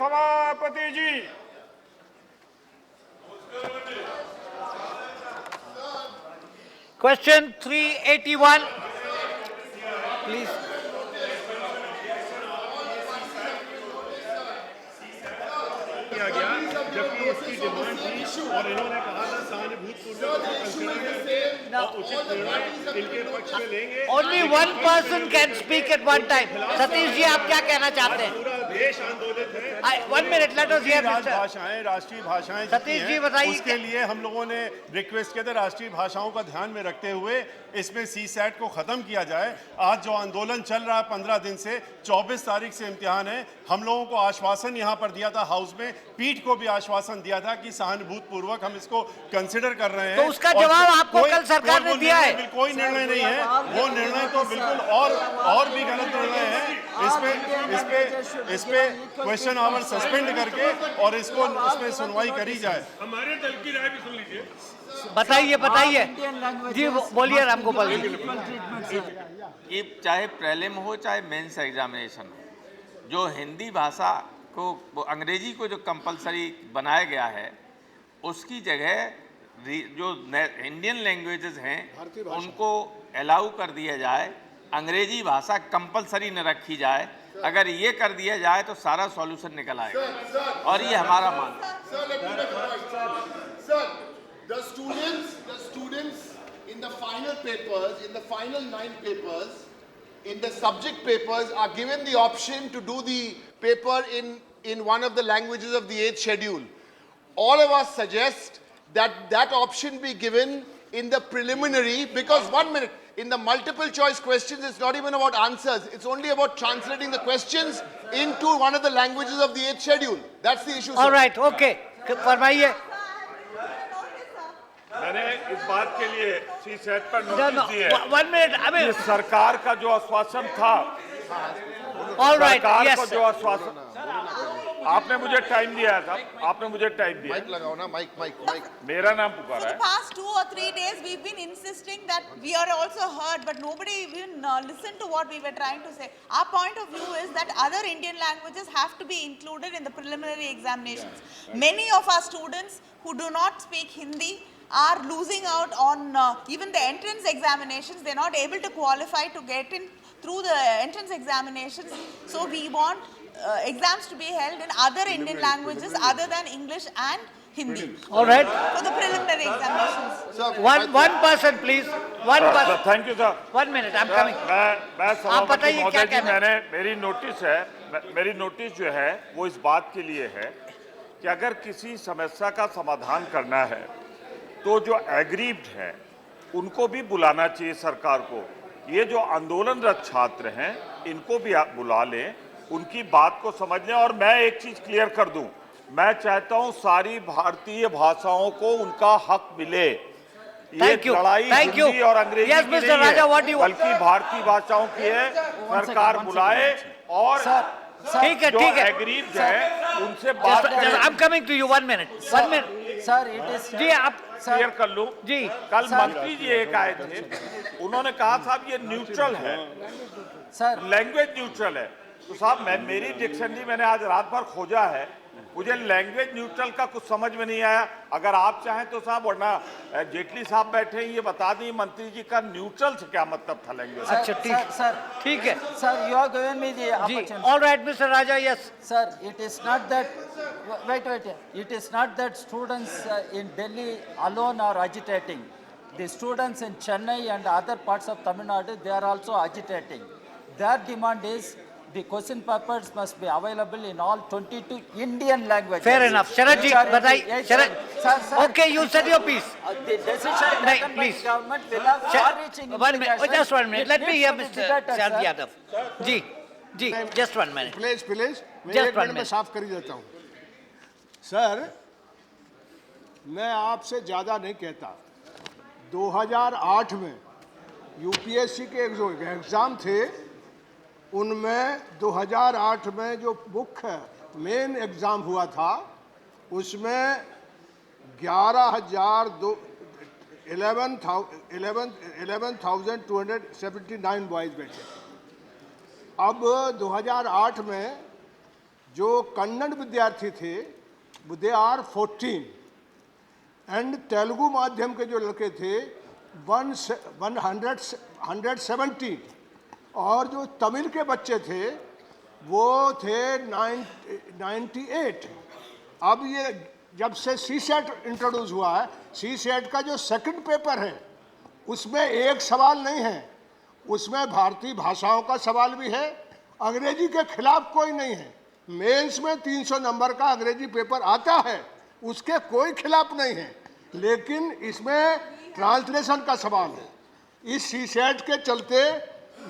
सभापति जी। Question 381. Please. किया गया जबकि इसकी डिमांड थी और इन्होंने कहा था सहानुभूतिपूर्वक उचित निर्णय इनके पक्ष में लेंगे। Only one person can speak at one time. Satish ji, आप क्या कहना चाहते हैं? पूरा देश आंदोलित है। 1 minute, let us hear Mr. राजभाषाएं, राष्ट्रीय भाषाएं सतीश जी बताइए। उसके लिए हम लोगों ने रिक्वेस्ट किया था राष्ट्रीय भाषाओं का ध्यान में रखते हुए इसमें सीसैट को खत्म किया जाए। आज जो आंदोलन चल रहा है 15 दिन से, 24 तारीख से इम्तिहान है। हम लोगों को आश्वासन यहाँ पर दिया था हाउस में, पीठ को भी आश्वासन दिया था कि सहानुभूतिपूर्वक हम इसको कंसिडर कर रहे हैं। तो उसका जवाब आपको कल सरकार ने दिया है। कोई निर्णय नहीं है, वो निर्णय तो बिल्कुल और भी गलत निर्णय है। इस पे क्वेश्चन आवर सस्पेंड करके और इसमें सुनवाई करी जाए। हमारे दल की राय भी सुन लीजिए। बताइए जी, बोलिए रामगोपाल जी। ये चाहे प्रीलिम हो चाहे मेंस एग्जामिनेशन हो, जो हिंदी भाषा को अंग्रेजी को जो कंपलसरी बनाया गया है, उसकी जगह जो इंडियन लैंग्वेजेस हैं उनको अलाउ कर दिया जाए, अंग्रेजी भाषा कंपलसरी न रखी जाए। अगर ये कर दिया जाए तो सारा सॉल्यूशन निकल आएगा और ये हमारा मानना है। The students in the final papers, in the final 9 papers, in the subject papers are given the option to do the paper in one of the languages of the 8th schedule. All of us suggest that option be given in the preliminary, because 1 minute, in the multiple choice questions, it's not even about answers. It's only about translating the questions into one of the languages of the 8th schedule. That's the issue. All right, okay. फरमाइए। मैंने इस बात के लिए CSAT पर notice दी है। 1 minute, I mean, सरकार का जो आश्वासन था, all right, सरकार yes. को जो आश्वासन, आपने मुझे टाइम दिया था, आपने मुझे टाइम दिया। माइक लगाओ ना, माइक। मेरा नाम पुकारा For है। the past 2 or 3 days, we've been insisting that we are also heard, but nobody even listened to what we were trying to say. Our point of view is that other Indian languages have to be included in the preliminary examinations. Many of our students who do not speak Hindi are losing out on even the entrance examinations. They're not able to qualify to get in through the entrance examinations. So we want exams to be held in other Indian languages other than English and Hindi. All right. For the preliminary examinations. One person, please. One person. Thank you sir. 1 minute, I'm coming. मैं सभापति बताइए महोदय क्या जी, कहना है? मेरी notice जो है वो इस बात के लिए है कि अगर किसी समस्या का समाधान करना है तो जो एग्रीव्ड हैं उनको भी बुलाना चाहिए सरकार को। ये जो आंदोलनरत छात्र हैं इनको भी आप बुला लें, उनकी बात को समझ लें। और मैं एक चीज क्लियर कर दूं, मैं चाहता हूं सारी भारतीय भाषाओं को उनका हक मिले। ये लड़ाई हिंदी और अंग्रेजी की नहीं है, बल्कि भारतीय भाषाओं की है। सरकार बुलाए और ठीक है। एग्रीव्ड है उनसे बात करें। I'm coming to you, 1 minute. 1 minute. Sir, it is जी, आप क्लियर कर लूं जी। कल मंत्री जी एक आए थे, उन्होंने कहा साहब ये न्यूट्रल है, सर लैंग्वेज न्यूट्रल है। तो साहब मेरी डिक्शनरी मैंने आज रात भर खोजा है, मुझे लैंग्वेज न्यूट्रल का कुछ समझ में नहीं आया। अगर आप चाहें तो साहब, वरना जेटली साहब बैठे हैं, ये बता दें मंत्री जी का न्यूट्रल से क्या मतलब था लैंग्वेज। अच्छा, ठीक है sir, you have given me the opportunity. All right, Mr. Raja, yes. Sir, it is not that. Wait. It is not that students in Delhi alone are agitating. The students in Chennai and other parts of Tamil Nadu, they are also agitating. Their demand is the question papers must be available in all 22 Indian languages. Fair enough. Sharat ji, बताइए. Sir. Okay, you said your piece. The decision taken by please. government will have far-reaching implications. Just 1 minute. Let me hear Needs to Mr. be debated, Sharad sir. Yadav. Ji, just 1 minute. Please मैं Just 1 1 minute में minute. साफ कर ही देता हूँ। Sir, मैं आपसे ज़्यादा नहीं कहता। 2008 में यूपीएससी के जो एग्ज़ाम थे, उनमें 2008 में जो मुख्य मेन एग्ज़ाम हुआ था, उसमें 11,279 बॉयज़ बैठे। अब 2008 में जो कन्नड़ विद्यार्थी थे दे आर 14 एंड तेलुगु माध्यम के जो लड़के थे 170 और जो तमिल के बच्चे थे वो थे 98। अब ये जब से सी सेट इंट्रोड्यूस हुआ है, सी सेट का जो सेकंड पेपर है उसमें एक सवाल नहीं है, उसमें भारतीय भाषाओं का सवाल भी है, अंग्रेजी के खिलाफ कोई नहीं है। मेंस में 300 नंबर का अंग्रेजी पेपर आता है, उसके कोई खिलाफ नहीं है, लेकिन इसमें ट्रांसलेशन का सवाल है। इस सी सेट के चलते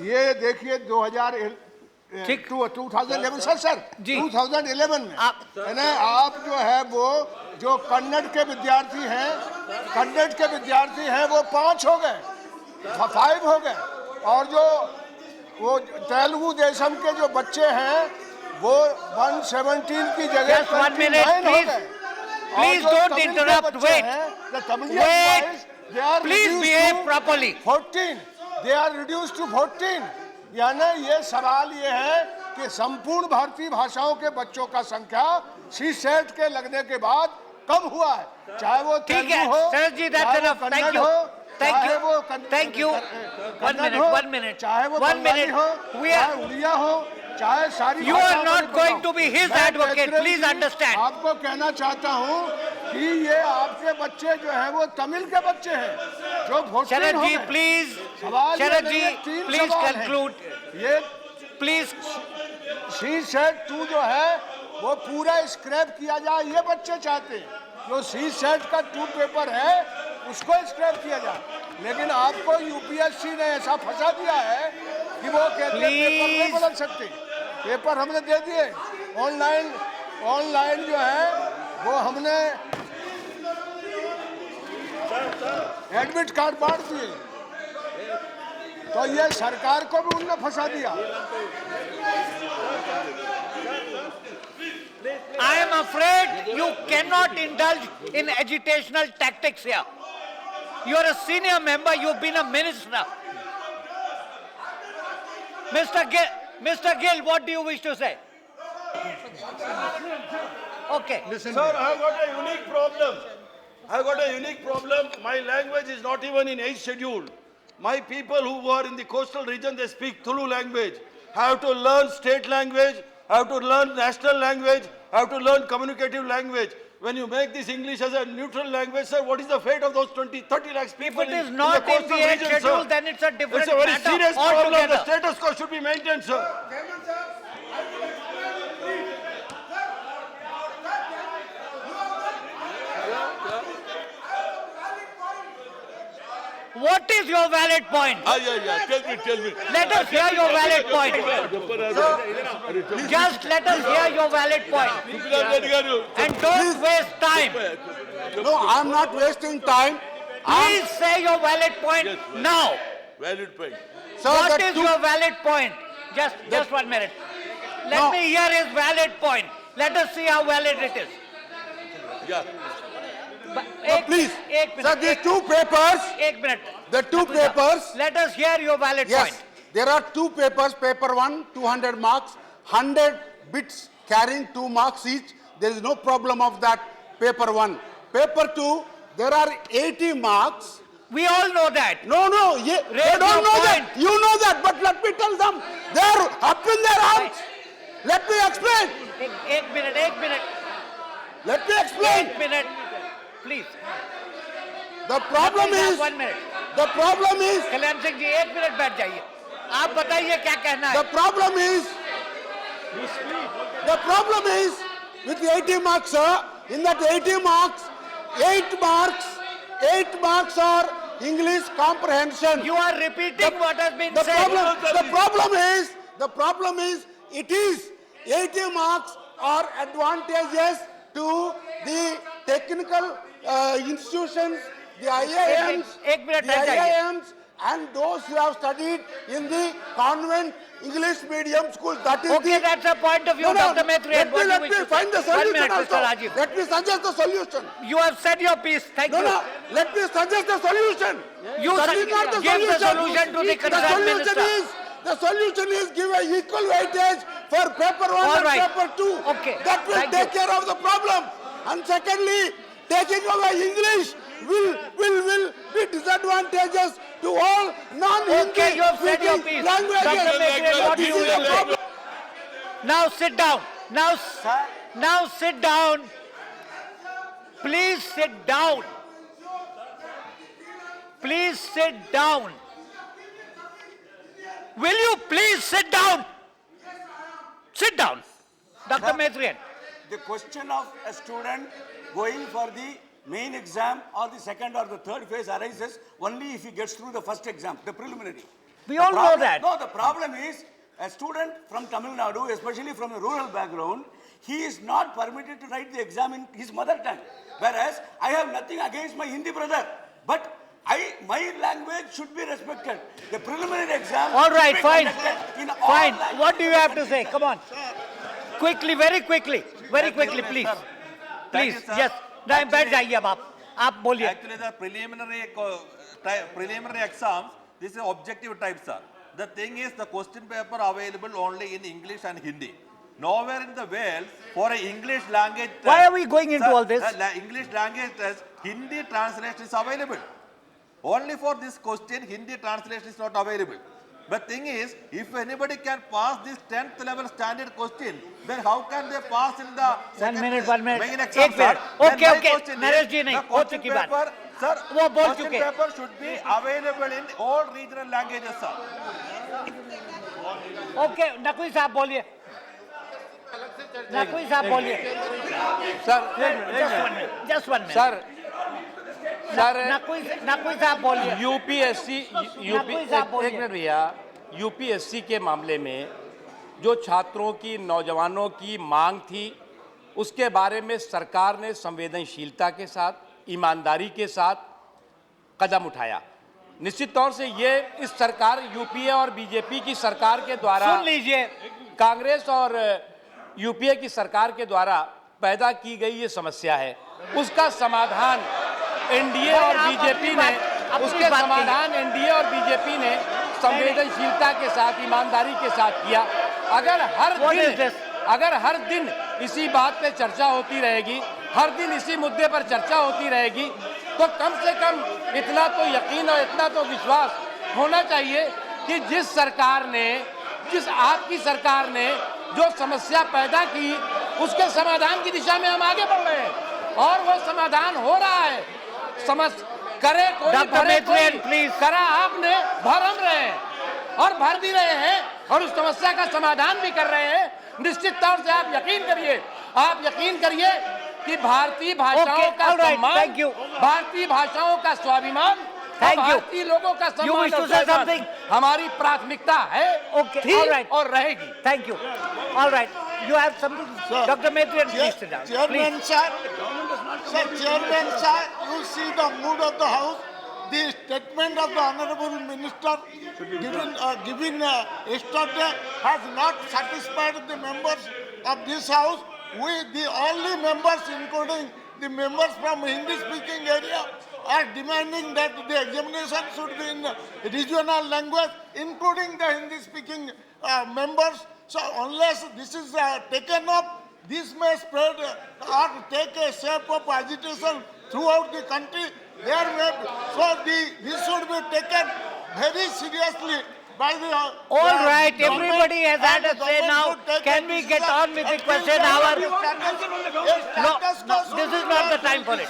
ये देखिए 2011 सर 2011 में है ना, आप जो है वो जो कन्नड़ के विद्यार्थी हैं वो 5 हो गए, 5 हो गए, और जो वो तेलुगु देशम के जो बच्चे हैं वो 117 की जगह 29 हो गए। Please don't interrupt. Wait. Please behave properly. 14. They are reduced to 14. यानी ये सवाल ये है कि संपूर्ण भारतीय भाषाओं के बच्चों का संख्या सी सेट के लगने के बाद कम हुआ है, चाहे वो ठीक है शरद जी, that's enough. Thank you. Thank you. 1 minute. चाहे वो 1 minute. चाहे उड़िया हो, चाहे सारी You are not going to be his advocate. Please understand. आपको कहना चाहता हूँ कि ये आपके बच्चे जो हैं वो तमिल के बच्चे हैं जो vote Sharad ji please, Sharad ji please conclude, ये प्लीज। सी सेट 2 जो है वो पूरा स्क्रैप किया जाए, ये बच्चे चाहते हैं। जो सी सेट का 2 पेपर है उसको स्क्रैप किया जाए, लेकिन आपको यूपीएससी ने ऐसा फंसा दिया है कि वो कहते हैं पेपर नहीं बदल सकते। पेपर हमने दे दिए, ऑनलाइन जो है वो हमने एडमिट कार्ड बांट दिए, तो ये सरकार को भी उनने फंसा दिया। I am afraid you cannot indulge in agitational tactics here. You are a senior member, you've been a minister. Mr. Gill, what do you wish to say? Okay. Sir, I have got a unique problem. My language is not even in 8th schedule. My people who are in the coastal region, they speak Tulu language. I have to learn state language, I have to learn national language, I have to learn communicative language. When you make this English as a neutral language, sir, what is the fate of those 30 lakhs people? If it is not in the 8th schedule, then it's a different matter. It's a very serious problem. Altogether. The status quo should be maintained, sir. What is your valid point? Tell me. Let us hear your valid point. Just let us hear your valid point. And don't waste time. No, I'm not wasting time. Please say your valid point now. Valid point. What is your valid point? Just 1 minute. Let me hear his valid point. Let us see how valid it is. Yeah. Please, एक minute. sir, these 2 papers, एक minute. the 2 papers, Let us hear your valid yes, point. there are 2 papers, paper 1, 200 marks, 100 bits carrying 2 marks each. There is no problem of that, paper 1. Paper 2, there are 80 marks. We all know that. No, they Raise don't your know point. that. You know that, but let me tell them. They are up in their arms. Let me explain. एक minute. Let me explain. 1 minute. Please. The problem is, 1 minute. the problem is, Kalyan Singh ji 1 minute बैठ जाइए. आप बताइए क्या कहना है. the problem is with the 80 marks, sir. In that 80 marks, 8 marks are English comprehension. You are repeating what has been The said. problem is, it is 80 marks are advantageous to the technical institutions, the IIMs, एक minute the बैठ जाइए. IIMs, and those who have studied in the convent English medium schools. That is Okay, that's a point of view, Dr. Maitre. Let me find the solution 1 minute, also. Mr. Rajiv. Let me suggest the solution. You have said your piece. Thank you. No, let me suggest the solution. You That is not the give the solution. solution to the concerned minister. The solution is give a equal weightage for paper 1 All and right. paper 2. Okay. That will Thank take you. care of the problem. And secondly, taking away English will be disadvantageous to all non-Hindi Okay, you have said your speaking piece. languages. Dr. Mehta, what do This you is the will problem. Now sit down. Now sit down. Please sit down. Please sit down. Will you please sit down? Sit down. Dr. Mehtrian. The question of a student going for the main exam or the second or the third phase arises only if he gets through the first exam, the preliminary. We The all know problem- that. No, the problem is a student from Tamil Nadu, especially from a rural background, he is not permitted to write the exam in his mother tongue. Whereas I have nothing against my Hindi brother, but my language should be respected. The preliminary exam. All right, should be fine. conducted in all Fine. languages What do you of the have to country. say? Come on. Quickly, very quickly, please. Please, sir. yes. नहीं बैठ जाइए अब आप बोलिए. Actually, the preliminary exams, this is objective type, sir. The thing is, the question paper available only in English and Hindi. Nowhere in the world for an English language test. Why are we going into Sir, all this? English language test, Hindi translation is available. Only for this question, Hindi translation is not available. But thing is, if anybody can pass this 10th level standard question, then how can they pass in the second minute, main exam, एक sir? Minute. Then Okay, my okay. question is, Naresh ji नहीं, the हो question चुकी बात. paper, sir, वो बोल question चुके. paper should be available in all regional languages, sir. Okay Naqvi साहब बोलिए. नकवी साहब बोलिए. Just one minute. Sir Naqvi साहब बोलिए. यूपीएससी नकवी साहब बोलिए. एक मिनट भैया, यूपीएससी के मामले में जो छात्रों की नौजवानों की मांग थी उसके बारे में सरकार ने संवेदनशीलता के साथ, ईमानदारी के साथ कदम उठाया. निश्चित तौर से ये इस सरकार यूपीए और बीजेपी की सरकार के द्वारा, सुन लीजिए, कांग्रेस और यूपीए की सरकार के द्वारा पैदा की गई ये समस्या है. उसका समाधान एनडीए और बीजेपी ने, उसके समाधान एनडीए और बीजेपी ने संवेदनशीलता के साथ, ईमानदारी के साथ किया. अगर हर दिन इसी बात पे चर्चा होती रहेगी, हर दिन इसी मुद्दे पर चर्चा होती रहेगी, तो कम से कम इतना तो यकीन और इतना तो विश्वास होना चाहिए कि जिस आपकी सरकार ने जो समस्या पैदा की उसके समाधान की दिशा में हम आगे बढ़ रहे हैं और वो समाधान हो रहा है. करे कोई भरे कोई, करा आपने, भर हम रहे हैं और भर भी रहे हैं और उस समस्या का समाधान भी कर रहे हैं. निश्चित तौर से आप यकीन करिए कि भारतीय भाषाओं का सम्मान, भारतीय भाषाओं का स्वाभिमान, भारतीय लोगों का सम्मान और सम्मान हमारी प्राथमिकता है, थी और रहेगी. Thank you. All right. You have something, Dr. Mehtrian, please sit down. Chairman, sir, you see the mood of the House. The statement of the Honorable Minister giving yesterday has not satisfied the members of this House. The only members, including the members from Hindi-speaking area, are demanding that the examination should be in regional language, including the Hindi-speaking members. So unless this is taken up, this may spread or take a shape of agitation throughout the country. This should be taken very seriously by the. All right, everybody has had a say now. Can we get on with the question hour? No, this is not the time for it.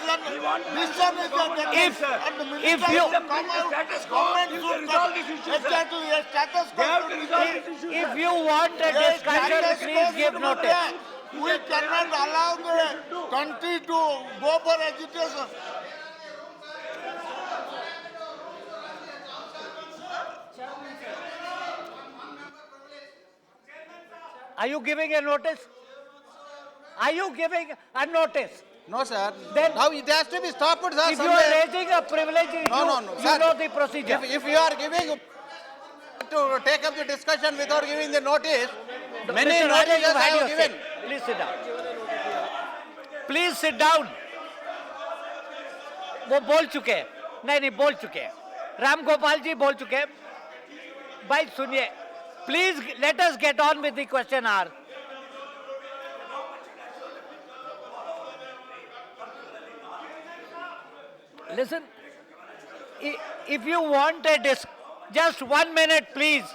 If you want a discussion, please give notice. We cannot allow the country to go for agitation. Are you giving a notice? Are you giving a notice? No, sir. Then Now it has to be stopped, sir. if you are raising a privilege issue, No, you sir. know the procedure. If you are giving to take up the discussion without giving the notice, many Mr. Raja, notices you've I had your have given. say. Please sit down. Please sit down. वो बोल चुके हैं. नहीं बोल चुके हैं. राम गोपाल जी बोल चुके हैं. भाई सुनिए, Please let us get on with the question hour. Listen, if you want a just 1 minute, please.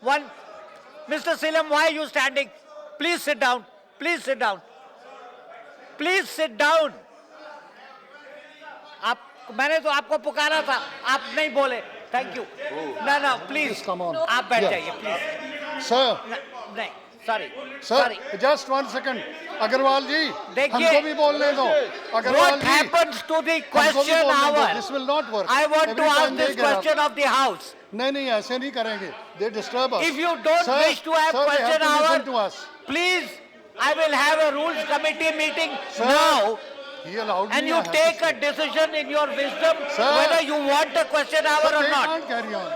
Mr. Silam, why are you standing? Please sit down. Please sit down. Please sit down. मैंने तो आपको पुकारा था, आप नहीं बोले. Thank you. No, please. Come on. आप बैठ जाइए, please. Sir. नहीं, sorry. Sir, Sorry. just 1 second. Agarwal जी, देखिए, हमको भी बोलने दो. Agarwal What ji, happens to the हमको भी question बोलने दो. hour? This will not work. I want Every to time ask they this get up. question of the House. नहीं, ऐसे नहीं करेंगे. They disturb us. If you don't Sir, wish to have sir, they question have to listen to hour, us. please, I will have a rules committee meeting Sir, now. He allowed And me, you I have to take a speak. decision in your wisdom Sir. whether you want a question hour Sir, or they not. can't carry on.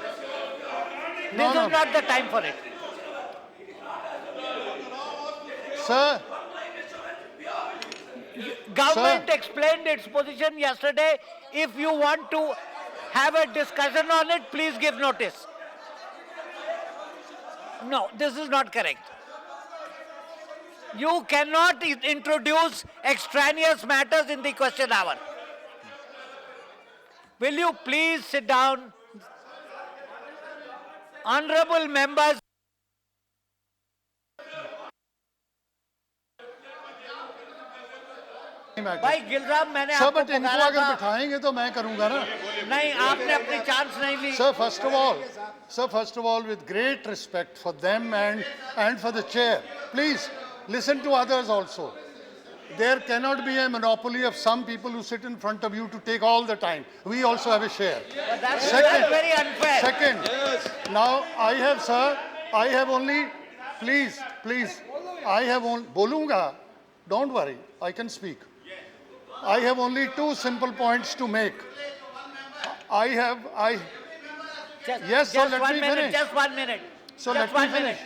This is not the time for it. Sir, Government explained its position yesterday. If you want to have a discussion on it, please give notice. No, this is not correct. You cannot introduce extraneous matters in the question hour. Will you please sit down? Honorable members. भाई गिलराम, मैंने Sir, आपको but इनको पुकारा अगर था. बिठाएंगे तो मैं करूंगा ना. नहीं, आपने अपनी चांस नहीं ली. Sir, first of all, with great respect for them and for the chair, please listen to others also. There cannot be a monopoly of some people who sit in front of you to take all the time. We also have a share. But that's very unfair. Second, now I have only, please, I have only, bolunga, don't worry, I can speak. I have only 2 simple points to make. Yes, so let me finish. Just 1 minute. So Just let me 1 finish. minute.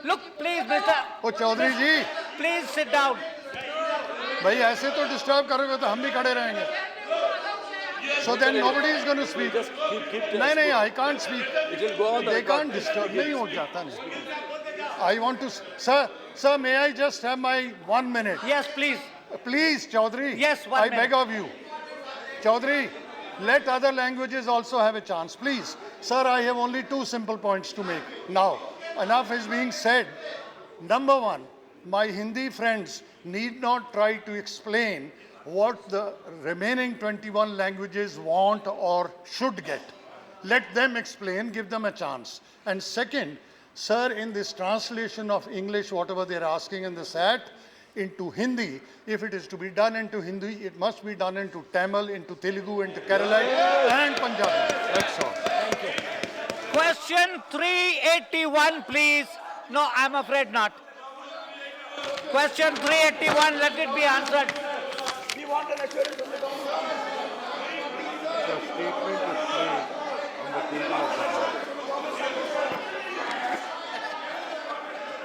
Look, please, Mr. O Chaudhary ji, Please sit down. भाई ऐसे तो disturb करोगे तो हम भी खड़े रहेंगे. So then nobody is going to speak. नहीं, I can't speak. They can't disturb. नहीं हो जाता नहीं. I want to, sir, may I just have my 1 minute? Yes, please. Please, Chaudhary. Yes, 1 I minute. beg of you. Chaudhary, let other languages also have a chance. Please. Sir, I have only 2 simple points to make. Now, enough is being said. Number 1, my Hindi friends need not try to explain what the remaining 21 languages want or should get. Let them explain, give them a chance. And second, sir, in this translation of English, whatever they're asking in the SAT, into Hindi, if it is to be done into Hindi, it must be done into Tamil, into Telugu, into Kerala, and Punjabi. That's all. Thank you. Question 381, please. No, I'm afraid not. Question 381, let it be answered. We want an assurance from the government. The statement is clear on the people of the House.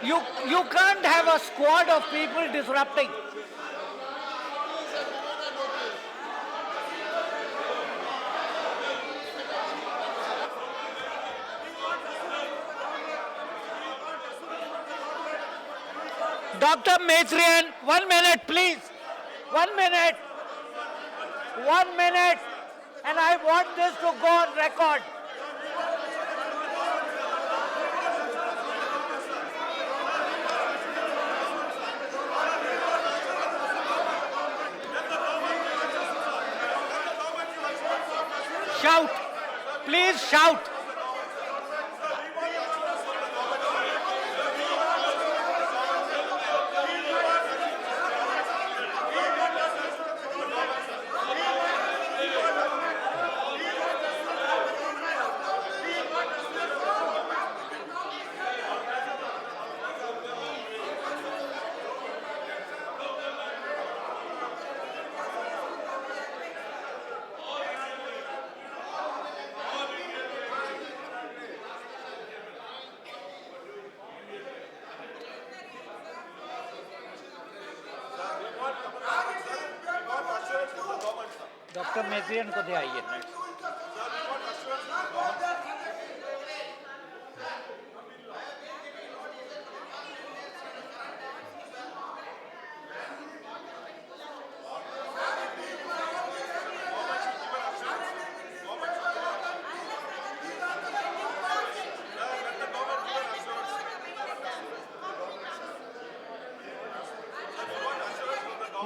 You can't have a squad of people disrupting. Dr. Maitrian, 1 minute, please. 1 minute. 1 minute. And I want this to go on record. Shout. Please shout. Doctor मेट्रियन को दे आइए.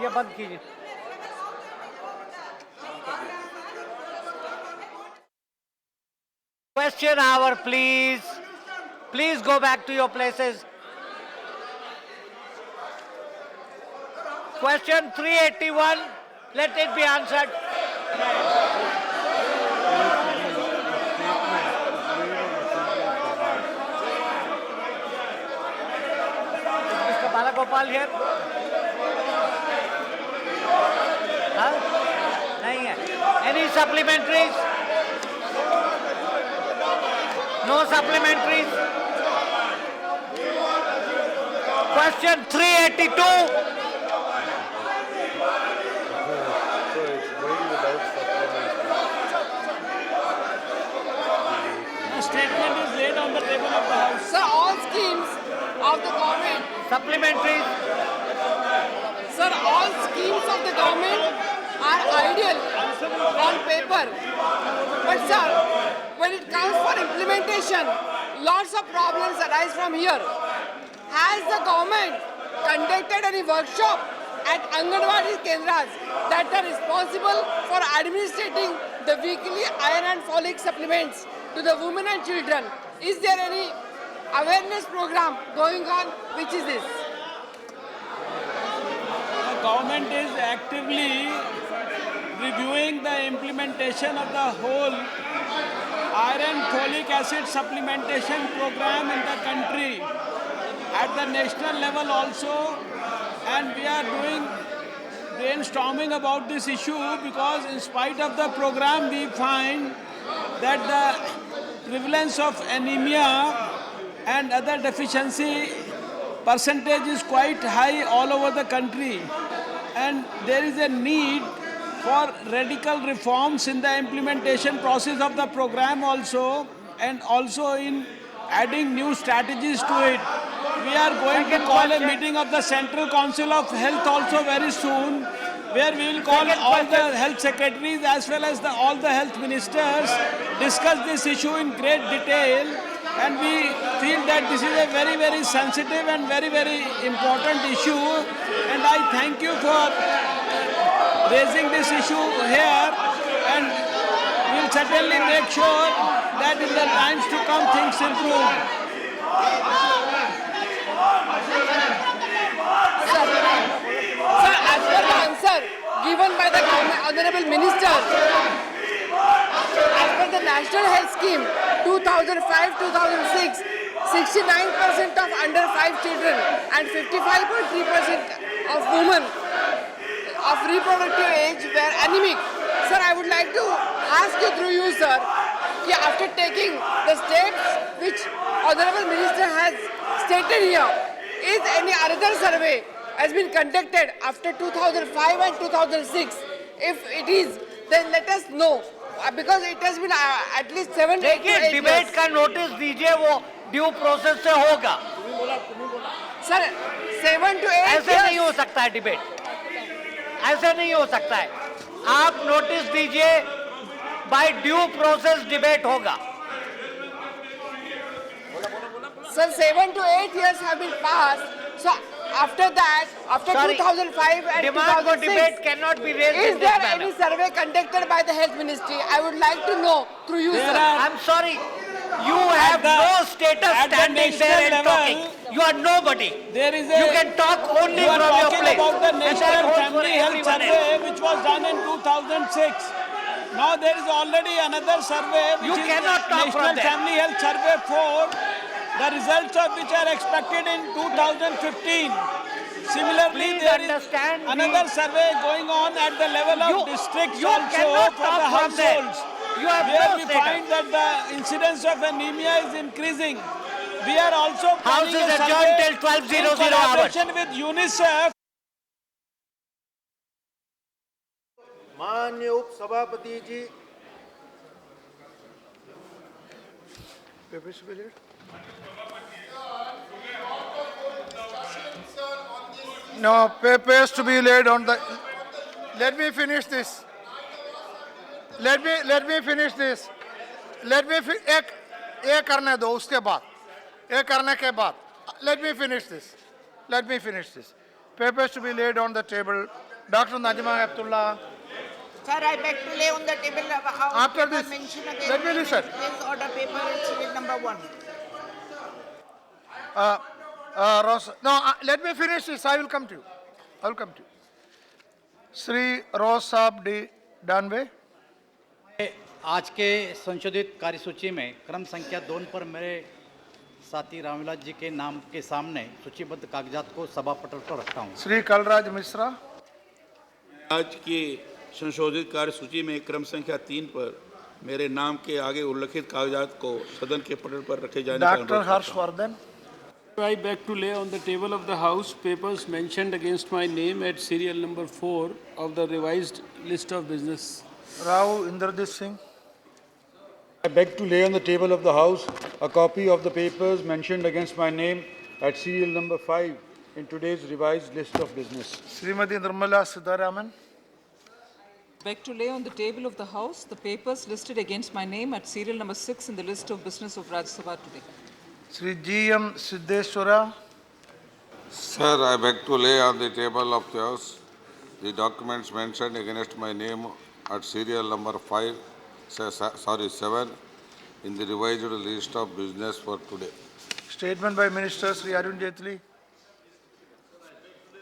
ये बंद कीजिए. Question hour, please. Please go back to your places. Question 381. Let it be answered. Mr. Balagopal here. Huh? नहीं है. Any supplementaries? No supplementaries. Question 382. Statement is laid on the table of the House. Sir, all schemes of the government. Supplementaries. Sir, all schemes of the government are ideal on paper. But sir, when it comes for implementation, lots of problems arise from here. Has the government conducted any workshop at Anganwadi Kendras that are responsible for administrating the weekly iron and folic supplements to the women and children? Is there any awareness program going on? Which is this? The government is actively reviewing the implementation of the whole iron folic acid supplementation program in the country at the national level also, and we are doing brainstorming about this issue because in spite of the program we find that the prevalence of anemia and other deficiency percentage is quite high all over the country, and there is a need for radical reforms in the implementation process of the program also, and also in adding new strategies to it. We are going to call a meeting of the Central Council of Health also very soon, where we will call all the health secretaries as well as all the health ministers, discuss this issue in great detail, and we feel that this is a very, very sensitive and very, very important issue, and I thank you for raising this issue here, and we will certainly make sure that in the times to come things improve. Sir, as per the answer given by the Honorable Minister, as per the National Health Scheme 2005-2006, 69% of under 5 children and 55.3% of women of reproductive age were anemic. Sir, I would like to ask you through you, sir, after taking the steps which Honorable Minister has stated here, is any other survey has been conducted after 2005 and 2006? If it is, then let us know, because it has been at least 7 to 8 years. Debate का notice दीजिए, वो due process से होगा. Sir 7 to 8 ऐसे नहीं हो सकता है डिबेट, ऐसे नहीं हो सकता है. आप नोटिस दीजिए, बाय ड्यू प्रोसेस डिबेट होगा. Sir, 7 to 8 years have been passed. So after that, after 2005 and demand for 2006, debate cannot be raised is in this there manner. any survey conducted by the Health Ministry? I would like to know through you, sir. I'm sorry, you have no status standing there and talking. You are nobody. There is You can talk only you are from your talking place. about the And that National holds for Family Health everyone Survey, else. which was done in 2006. Now there is already another survey, which You is cannot talk from National there. Family Health Survey 4, the results of which are expected in 2015. Similarly, Please there is understand another survey going on at the level of districts you also cannot for talk the from there. households. You have where no we status. find that the incidence of anemia is increasing. We are also House planning is a adjourned survey till 12:00 in collaboration with UNICEF. माननीय उप सभापति जी, No, papers to be laid on the. Let me finish this. Let me finish this. एक करने दो, उसके बाद एक करने के बाद let me finish this. papers to be laid on the table. Dr. Najma Heptullah. Sir, I beg to lay on the table After this, let me listen. Please order paper at serial number 1. Let me finish this. I will come to you. I will come to you. Sri Rosab D. Danve. आज के संशोधित कार्यसूची में क्रम संख्या 2 पर मेरे साथी रामविलास जी के नाम के सामने सूचीबद्ध कागजात को सभा पटल पर रखता हूँ। श्री कलराज मिश्रा। आज की संशोधित कार्यसूची में क्रम संख्या 3 पर मेरे नाम के आगे उल्लेखित कागजात को सदन के पटल पर रखे जाने का doctor Harshvardhan. I beg to lay on the table of the House papers mentioned against my name at serial number 4 of the revised list of business. Rao Indrajit Singh. I beg to lay on the table of the House a copy of the papers mentioned against my name at serial number 5 in today's revised list of business. Srimati Nirmala Sitharaman. Beg to lay on the table of the House the papers listed against my name at serial number 6 in the list of business of Rajya Sabha today. Sri G.M. Siddheshwara. Sir, I beg to lay on the table of the House the documents mentioned against my name at serial number 7 in the revised list of business for today. Statement by Minister Sri Arun Jaitley.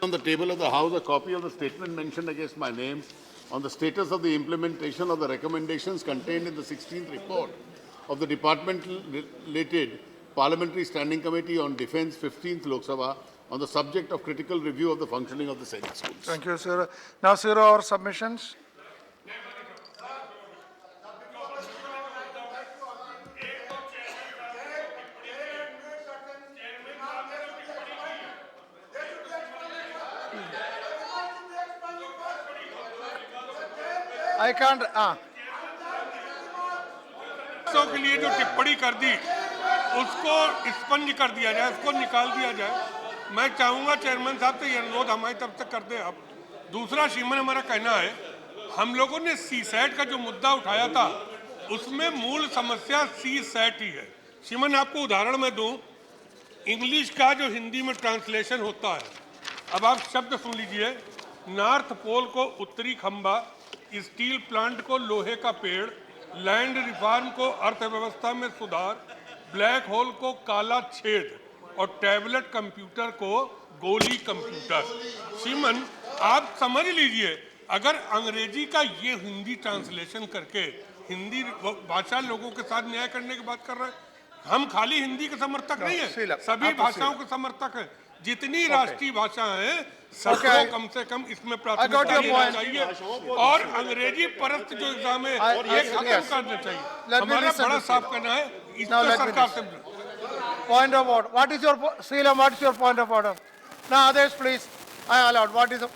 On the table of the House, a copy of the statement mentioned against my name on the status of the implementation of the recommendations contained in the 16th report of the department-related Parliamentary Standing Committee on Defence, 15th Lok Sabha, on the subject of critical review of the functioning of the Senate schools. Thank you, sir. Now, sir, our submissions. I can't. के लिए जो टिप्पणी कर दी उसको sponge कर दिया जाए, उसको निकाल दिया जाए। मैं चाहूँगा चेयरमैन साहब से ये अनुरोध हमारी तरफ से कर दें आप। दूसरा श्रीमन हमारा कहना है, हम लोगों ने सीसैट का जो मुद्दा उठाया था उसमें मूल समस्या सीसैट ही है। श्रीमन आपको उदाहरण मैं दूं, इंग्लिश का जो हिंदी में ट्रांसलेशन होता है, अब आप शब्द सुन लीजिए, नॉर्थ पोल को उत्तरी खंबा, स्टील प्लांट को लोहे का पेड़, लैंड रिफॉर्म को अर्थव्यवस्था में सुधार, ब्लैक होल को काला छेद और टैबलेट कंप्यूटर को गोली कंप्यूटर। श्रीमन आप समझ लीजिए, अगर अंग्रेजी का ये हिंदी ट्रांसलेशन करके हिंदी भाषा लोगों के साथ न्याय करने की बात कर रहे हैं, हम खाली हिंदी के समर्थक नहीं है, सभी भाषाओं के समर्थक हैं। जितनी राष्ट्रीय भाषा है सबको कम से कम इसमें प्राथमिकता देना चाहिए और अंग्रेजी परस्त जो एग्जाम है ये खत्म करना चाहिए। हमारा बड़ा साफ करना है इस पर सरकार से। Point of order. What is your Srilam? What is your point of order? Now, others, please. I allowed. What is the?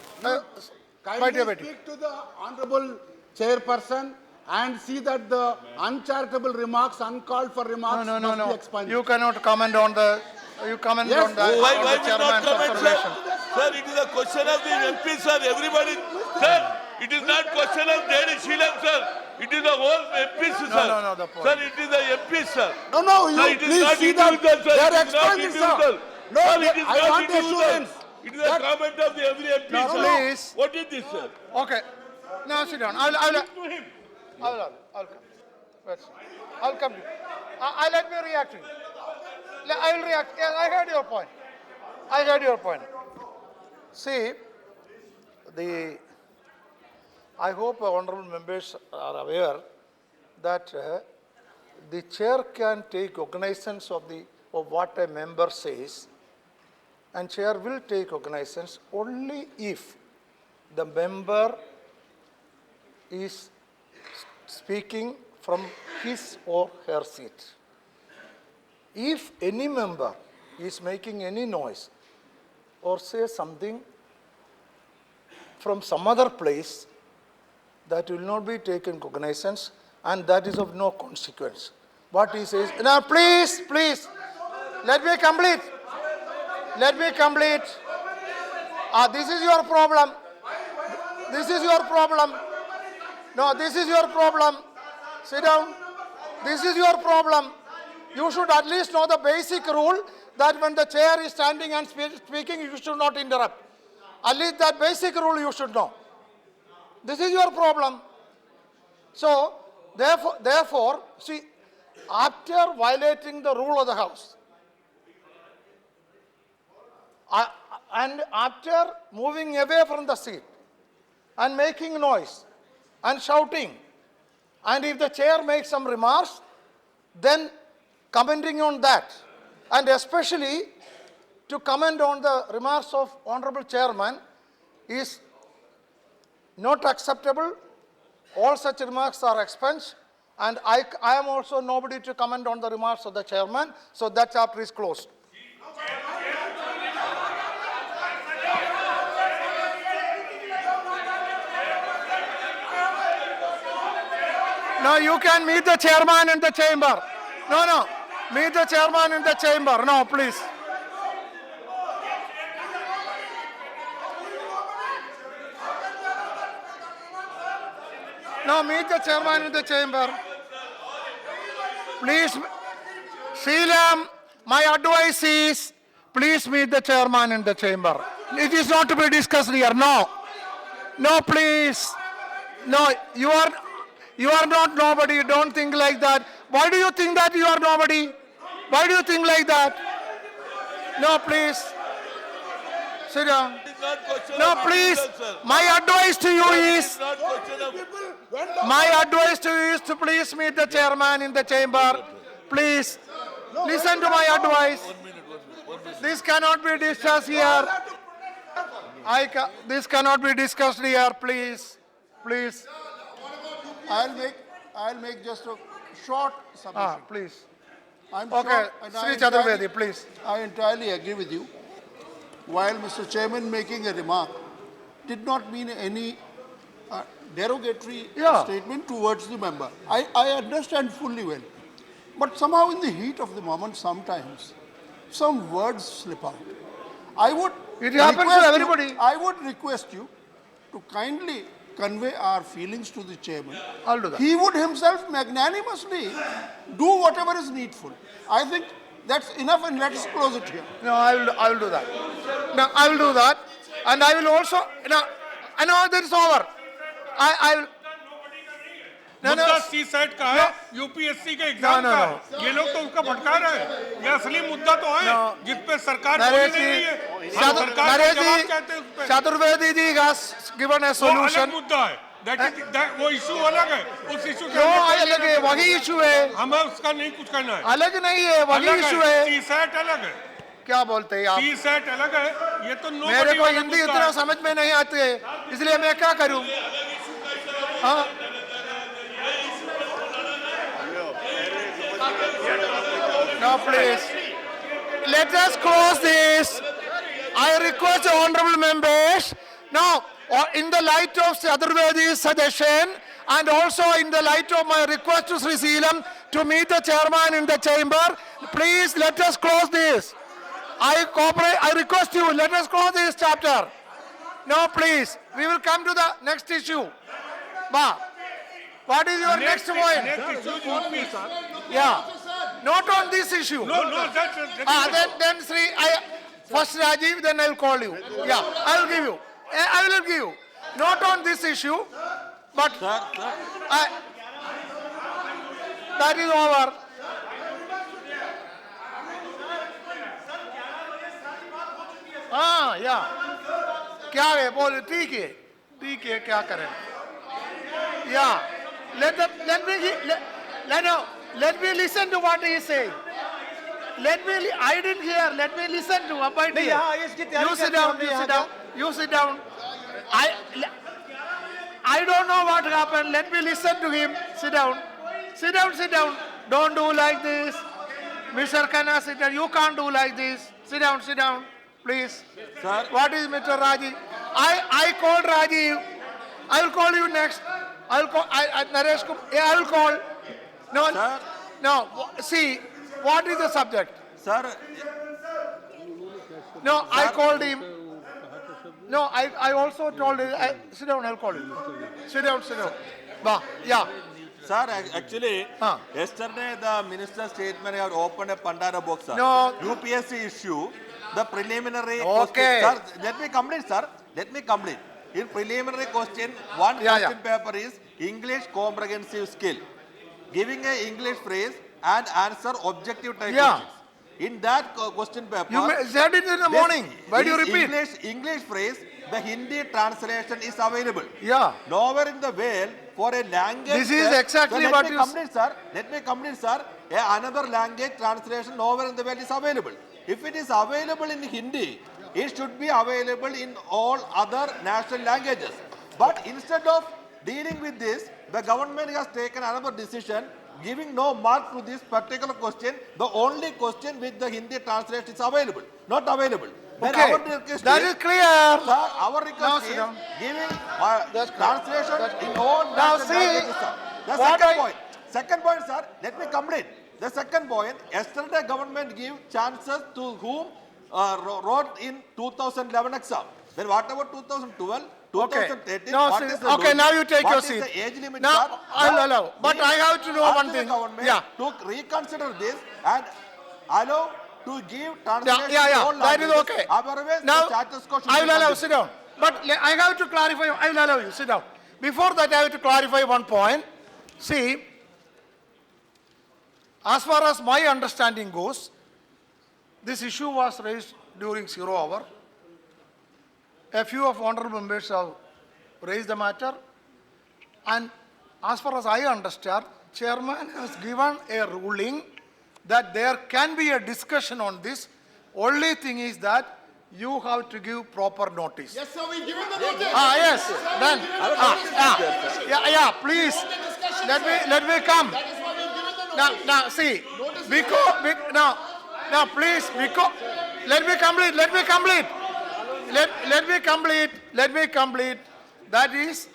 Kindly speak to the honourable chairperson and see that the uncharitable remarks, uncalled for remarks, must be expunged. You cannot comment on the. You comment Yes, on the. Why on the we not chairman's comment, sir? observation. Sir, it is a question of the MP, sir. Everybody, sir, it is not question of J.D. Shriram, sir. It is the whole MPs, sir. No, the point. Sir, it is the MPs, sir. No, Sir, you it is please not see that individual, sir. they are It is not expunged, sir. individual. No, Sir, it is I not want individual. assurance. It is a comment of the every MP, No, sir. please. What is this, sir? Okay. Now sit down. I'll come. Wait. I'll come. Let me react to you. I will react. Yes, I heard your point. I heard your point. See, I hope honourable members are aware that the chair can take cognizance of what a member says, and chair will take cognizance only if the member is speaking from his or her seat. If any member is making any noise or say something from some other place, that will not be taken cognizance, and that is of no consequence. What he says, now please, let me complete. This is your problem. No, this is your problem. Sit down. This is your problem. You should at least know the basic rule that when the chair is standing and speaking, you should not interrupt. At least that basic rule you should know. This is your problem. So, therefore, see, after violating the rule of the House, and after moving away from the seat and making noise and shouting, and if the chair makes some remarks, then commenting on that, and especially to comment on the remarks of Honorable Chairman is not acceptable. All such remarks are expunged, and I am also nobody to comment on the remarks of the Chairman, so that chapter is closed. No, you can meet the Chairman in the chamber. No, meet the Chairman in the chamber. No, please. No, meet the Chairman in the chamber. Please, Sheelam, my advice is, please meet the Chairman in the chamber. It is not to be discussed here. No, please. No, you are not nobody. Don't think like that. Why do you think that you are nobody? Why do you think like that? No, please. Sit down. No, please. My advice to you is, to please meet the Chairman in the chamber. Please. Listen to my advice. This cannot be discussed here. This cannot be discussed here, please. Please. I'll make just a short submission. Please. I'm Okay, sure, and Sri Chaturvedi, please. I entirely agree with you. While Mr. Chairman making a remark did not mean any derogatory statement towards the member. I understand fully well. But somehow in the heat of the moment, sometimes some words slip out. It happens to everybody. I would request you to kindly convey our feelings to the chairman. I'll do that. He would himself magnanimously do whatever is needful. I think that's enough, and let us close it here. No, I will do that. No, I will do that. And I will also, I know that it's over. I will. मुद्दा CSAT का है, UPSC के exam का है। ये लोग तो उसका भटका रहे हैं। ये असली मुद्दा तो है, जिस पे सरकार बोल नहीं रही है। हम सरकार को जवाब कहते हैं उस पे। Chaturvedi ji has given a solution. वो अलग मुद्दा है। वो इशू अलग है। उस इशू के अलग है, वही इशू है। हमें उसका नहीं कुछ करना है। अलग नहीं है, वही इशू है। CSAT अलग है। क्या बोलते हैं आप? CSAT अलग है। ये तो मेरे को हिंदी इतना समझ में नहीं आती है, इसलिए मैं क्या करूं? हाँ? No, please. Let us close this. I request the honorable members. Now, in the light of Chaturvedi's suggestion and also in the light of my request to Sri Seelam to meet the chairman in the chamber, please let us close this. I request you, let us close this chapter. No, please. We will come to the next issue. What is your next point? Next issue, Yeah. Not on this issue. No, that's then Sri, first Rajiv, then I'll call you. Yeah, I'll give you. I will give you. Not on this issue, but that is over. Yeah. क्या है बोले? ठीक है क्या करें? Yeah. Let me listen to what he is saying. I didn't hear. Let me listen to what he You sit down. You sit down. I don't know what happened. Let me listen to him. Sit down. Sit down. Don't do like this. Mr. Khanna, sit down. You can't do like this. Sit down. Please. Sir. What is Mr. Rajiv? I called Rajiv. I will call you next. I will call. Naresh Kumar. I will call. No. Sir. No. See, what is the subject? Sir. No, I called him. No, I also told him. Sit down. I'll call you. Sit down. Yeah. Sir, actually, yesterday the minister's statement have opened a Pandora box, sir. No. UPSC issue, the preliminary... Okay. Sir, let me complete, sir. Let me complete. In preliminary question, one question paper is English comprehensive skill. Giving a English phrase and answer objective type questions. In that question paper, You said it in the morning. Why do you repeat? English phrase, the Hindi translation is available. Yeah. Nowhere in the world for a language. This is exactly so what let me complete, sir. Another language translation nowhere in the world is available. If it is available in Hindi, it should be available in all other national languages. But instead of dealing with this, the government has taken another decision, giving no mark to this particular question. The only question which the Hindi translation is available, not available. Then Okay, our request that is clear. Sir, our request is giving translation in all Now national see, languages, sir. The what second I- point. Second point, sir. Let me complete. The second point. Yesterday, government gave chances to whom wrote in 2011 exam. Then what about 2012? Okay. 2013? No, what see, is the okay, rule? now you take What your is seat. the age limit, Now, sir? I'll allow. But we I have to know ask one the thing. government Yeah. to reconsider this and allow to give translation Yeah, to all that is languages. okay. Otherwise, Now, the status quo should I be will allow, continued. sit down. But I have to clarify, I will allow you, sit down. Before that, I have to clarify one point. See, as far as my understanding goes, this issue was raised during 0 hour. A few of honorable members have raised the matter. And as far as I understand, chairman has given a ruling that there can be a discussion on this. Only thing is that you have to give proper notice. Yes, sir, we've given the notice. Yes, then, please, let me come. That is why we've given the notice. Now, see, now, please, because, let me complete. That is,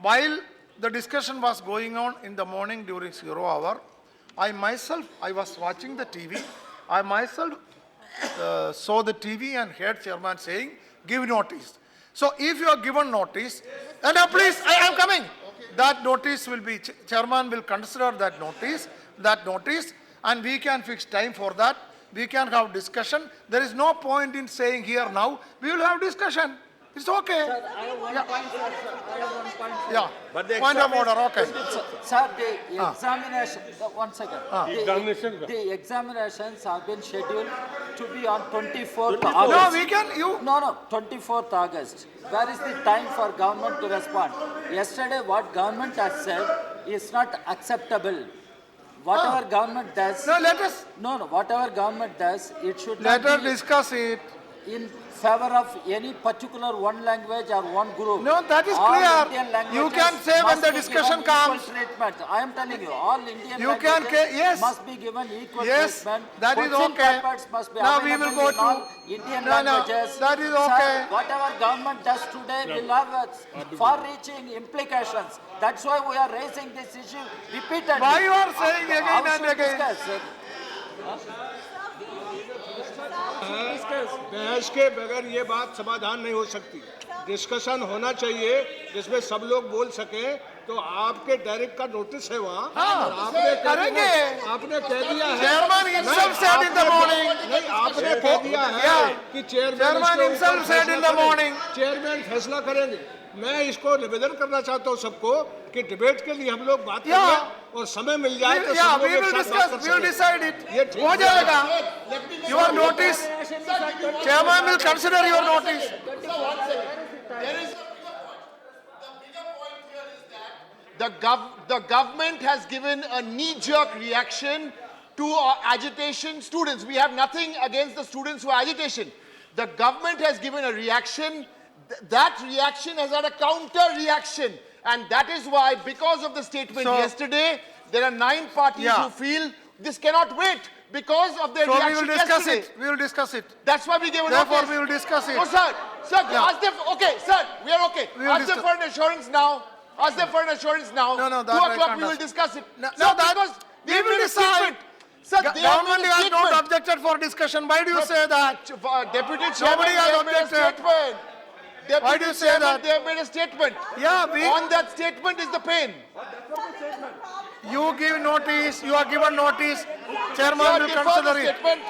while the discussion was going on in the morning during 0 hour, I was watching the TV. I myself saw the TV and heard chairman saying, give notice. So if you are given notice, now please, I am coming. That notice will be, chairman will consider that notice, and we can fix time for that. We can have discussion. There is no point in saying here now, we will have discussion. It's okay. Sir, I have one point, sir. I have one point, sir. Yeah. But the Point of order, okay. Sir, the examination, one second. Examination. The examinations have been scheduled to be on 24th August. No, we can, No, 24th August. Where is the time for government to respond? Yesterday, what government has said is not acceptable. Whatever government does. No, let us. No, whatever government does, it should Let not us be discuss it. in favor of any particular one language or one group. No, that is All clear. Indian languages You can say when must the be discussion given equal comes. treatment. I am telling you, all Indian You can languages yes. must be given equal Yes, treatment. that is Question okay. papers must be Now we will available go in all to- Indian No, languages. that is Sir, okay. whatever government does today will have far-reaching implications. That's why we are raising this issue repeatedly. Why you are saying again How and should again? discuss, sir? बहस के बगैर ये बात समाधान नहीं हो सकती। Discussion होना चाहिए जिसमें सब लोग बोल सके। तो आपके डायरेक्ट का नोटिस है वहाँ। आपने करेंगे। आपने कह दिया है। Chairman himself said in the morning. नहीं, आपने कह दिया है कि Chairman himself said in the morning. Chairman फैसला करेंगे। मैं इसको निवेदन करना चाहता हूँ सबको कि डिबेट के लिए हम लोग बात करें और समय मिल जाए तो सब लोग एक साथ बात कर we will सकें। decide it. ये ठीक हो है। जाएगा. Your notice. Chairman will consider your notice. The government has given a knee-jerk reaction to agitation students. We have nothing against the students who are agitation. The government has given a reaction. That reaction has had a counter-reaction. And that is why, because of the statement yesterday, there are 9 parties who feel this cannot wait because of their reaction we will discuss yesterday. it. We will discuss it. That's why we gave a Therefore, notice. we will discuss it. Oh, sir. Sir, ask them. Okay, sir, we are okay. We will Ask them discuss- for an assurance now. Ask them for an assurance now. No, 2 that I o'clock can't we will ask. discuss it. No, Sir, that- because we they will made a decide. statement. Sir, they have Government made a has statement. not objected for discussion. Why do you say that? Deputy Nobody Chairman, has they have made a objected. statement. Deputy Why do you say Chairman, that? they have made a statement. Yeah, On that statement is the pain. You give notice, you are given notice, chairman Sir, will defer the consider it. statement.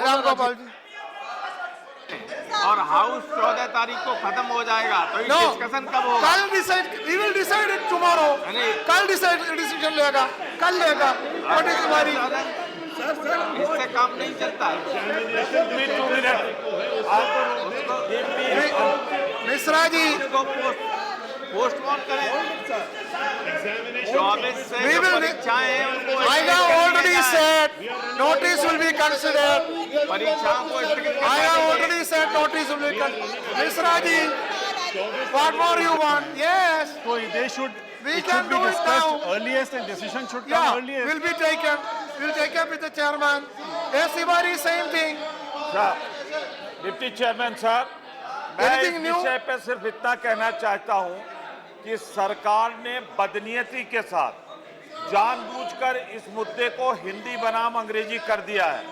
Ram Gopal ji. Sir, और house 14 तारीख को खत्म हो जाएगा, तो ये discussion कब होगा? कल decide, we will decide it tomorrow. कल डिसीजन लेगा, कल लेगा। व्हाट इज तुम्हारी? इससे काम नहीं चलता। मिश्रा जी, पोस्टपोन करें। 24 से we जो will, परीक्षाएं हैं उनको I have already said notice will be considered. परीक्षाओं को स्थगित I have already said notice will be considered. Misra ji, what more you want? Yes. So they should, We it can should be do it discussed now. earliest and decision should come Yeah, earliest. will be taken. We'll take up with the chairman. Yes, Sivari, same thing. Deputy chairman साहब, मैं इस Anything new? विषय पे सिर्फ इतना कहना चाहता हूं कि सरकार ने बदनीयती के साथ जानबूझकर इस मुद्दे को हिंदी बनाम अंग्रेजी कर दिया है।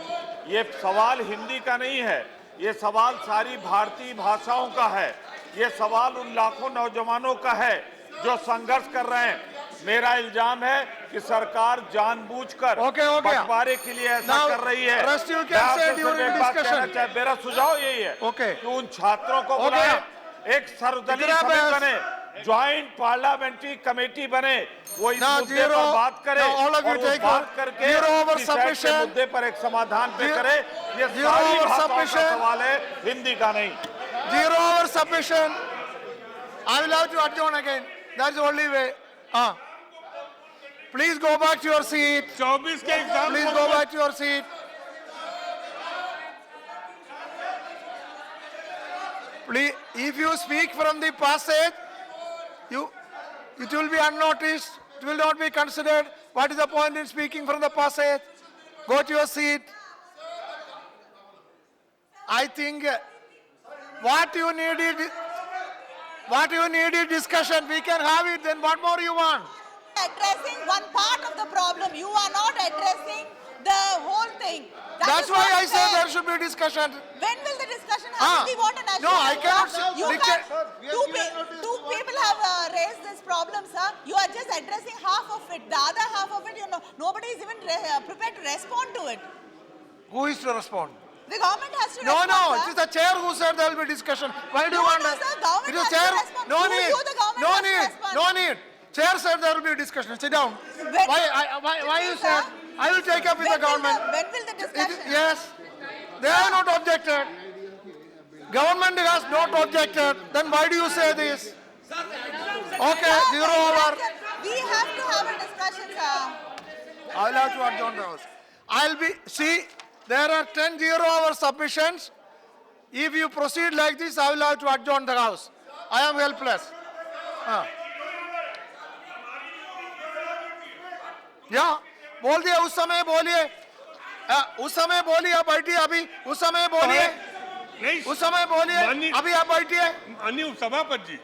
ये सवाल हिंदी का नहीं है, ये सवाल सारी भारतीय भाषाओं का है, ये सवाल उन लाखों नौजवानों का है जो संघर्ष कर रहे हैं। मेरा इल्जाम है कि सरकार जानबूझकर बंटवारे के लिए ऐसा Now, कर रही है। rest you can मैं आपसे say सिर्फ during एक बात discussion. कहना चाहता- मेरा सुझाव यही है कि उन छात्रों को बुलाएं, एक सर्वदलीय इतना समिति बहस- बने, ज्वाइंट पार्लियामेंट्री कमेटी बने, वो इस Now, मुद्दे zero- पर बात करे now all of you और वो take बात your- करके zero over इस साइड के submission. मुद्दे पर एक समाधान पे करे। ये Zero सारी over भाषाओं का submission. सवाल है, हिंदी का नहीं। 0 hour submission. I will have to adjourn again. That's the only way. Please go back to your seat. 24 के exam Please go back to your seat. Please, if you speak from the passage, it will be unnoticed. It will not be considered. What is the point in speaking from the passage? Go to your seat. I think what you need is discussion. We can have it. Then what more you want? Addressing one part of the problem. You are not addressing the whole thing. That's why I say there should be discussion. When will the discussion happen? We want a national No, I cannot answer. say- You we can't. can- Two people have raised this problem, sir. You are just addressing half of it. The other half of it, you know, nobody is even prepared to respond to it. Who is to respond? The government has to No, respond. no, sir. it is the chair who said there will be discussion. Why do you want No, that? sir, government It is has to chair. respond. No You, need. the government No has to need. respond. No need. Chair said there will be discussion. Sit down. Why you said? I will take up with the government. When will the discussion? Yes. They have not objected. Government has not objected. Then why do you say this? Okay, 0 hour. We have to have a discussion, sir. I will have to adjourn the house. See, there are 10 0-hour submissions. If you proceed like this, I will have to adjourn the house. I am helpless. या बोल दिया उस समय बोलिए आप बैठिए अभी उस समय बोलिए उस समय बोलिए अभी आप बैठिए माननीय सभापति जी,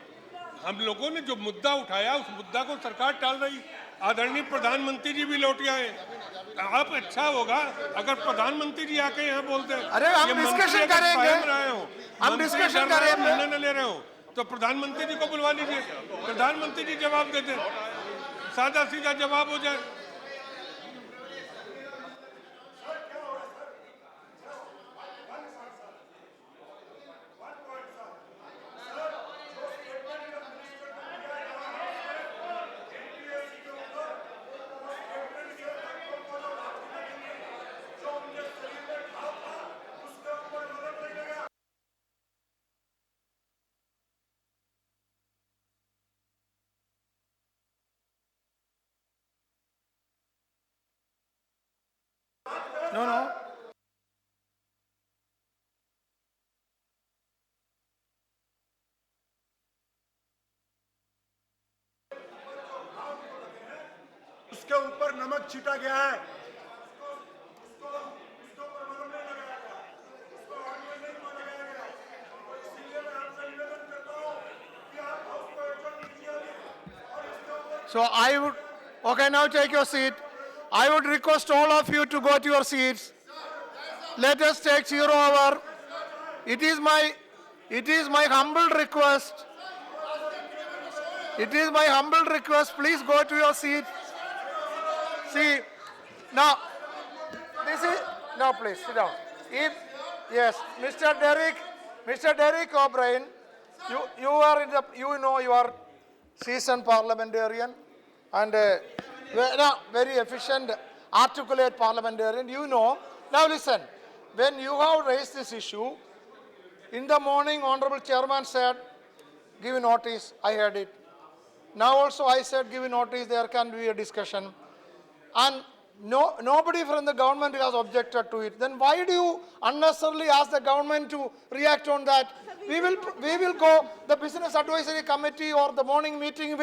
हम लोगों ने जो मुद्दा उठाया उस मुद्दा को सरकार टाल रही। आदरणीय प्रधानमंत्री जी भी लौट आए। आप अच्छा होगा अगर प्रधानमंत्री जी आके यहाँ बोलते हैं। अरे हम डिस्कशन करेंगे, हम डिस्कशन करेंगे। निर्णय न ले रहे हो तो प्रधानमंत्री जी को बुलवा लीजिए, प्रधानमंत्री जी जवाब दे दें, सादा सीधा जवाब हो जाए। No. उसके ऊपर नमक छिटा गया है। So I would, okay, now take your seat. I would request all of you to go to your seats. Let us take 0 hour. It is my humble request. It is my humble request. Please go to your seat. See, now, please sit down. Yes, Mr. Derek, Mr. Derek O'Brien, you are in the, you are seasoned parliamentarian and very efficient, articulate parliamentarian. You know. Now listen, when you have raised this issue, in the morning, Honorable Chairman said, give notice. I heard it. Now also I said, give notice. There can be a discussion, and nobody from the government has objected to it. Then why do you unnecessarily ask the government to react on that? We will go, the Business Advisory Committee or the morning meeting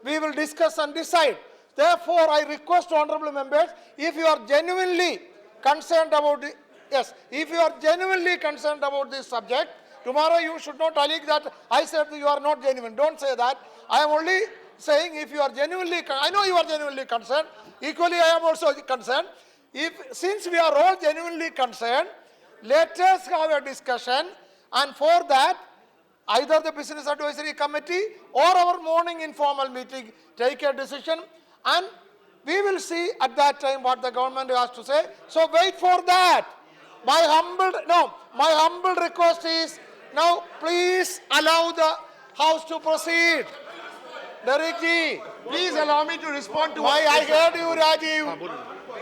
we will discuss and decide. Therefore, I request honorable members, if you are genuinely concerned about it, yes, if you are genuinely concerned about this subject, tomorrow you should not allege that I said you are not genuine. Don't say that. I am only saying if you are genuinely, I know you are genuinely concerned. Equally, I am also concerned. Since we are all genuinely concerned, let us have a discussion, and for that, either the Business Advisory Committee or our morning informal meeting take a decision, and we will see at that time what the government has to say. So wait for that. My humble request is, now please allow the House to proceed. Derek ji, Please allow me to respond to what I heard you, Rajiv.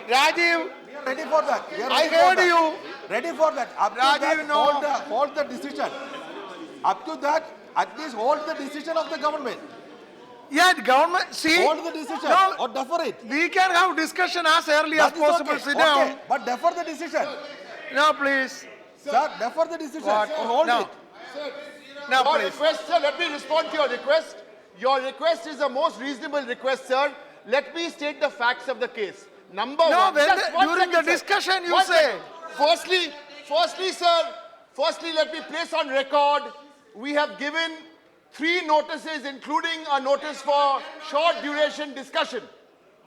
Rajiv, Ready for that. We are I ready for heard that. you. Ready for that. Up to Rajiv, that, no. hold the decision. Up to that, at least hold the decision of the government. Yeah, the government, see. Hold the decision or defer it. We can have discussion as early as That is possible. okay. Sit Okay, down. but defer the decision. No, please. Sir, defer the decision. What? Or hold No. it. No, Your please. request, sir, let me respond to your request. Your request is the most reasonable request, sir. Let me state the facts of the case. Number No, one. when Just the- one during second, the sir. discussion you One say. second. Firstly, sir, let me place on record, we have given 3 notices, including a notice for short duration discussion.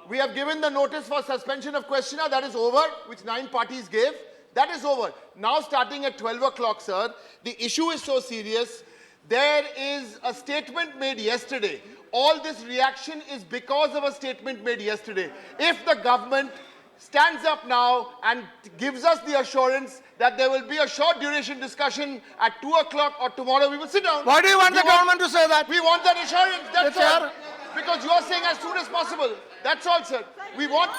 We have given the notice for suspension of questioner, that is over, which 9 parties gave. That is over. Now starting at 12 o'clock, sir, the issue is so serious. There is a statement made yesterday. All this reaction is because of a statement made yesterday. If the government stands up now and gives us the assurance that there will be a short duration discussion at 2 o'clock or tomorrow, we will sit down. Why do you want the government to say that? We want that assurance, that's Yes, all. sir. Because you are saying as soon as possible. That's all, sir. We want...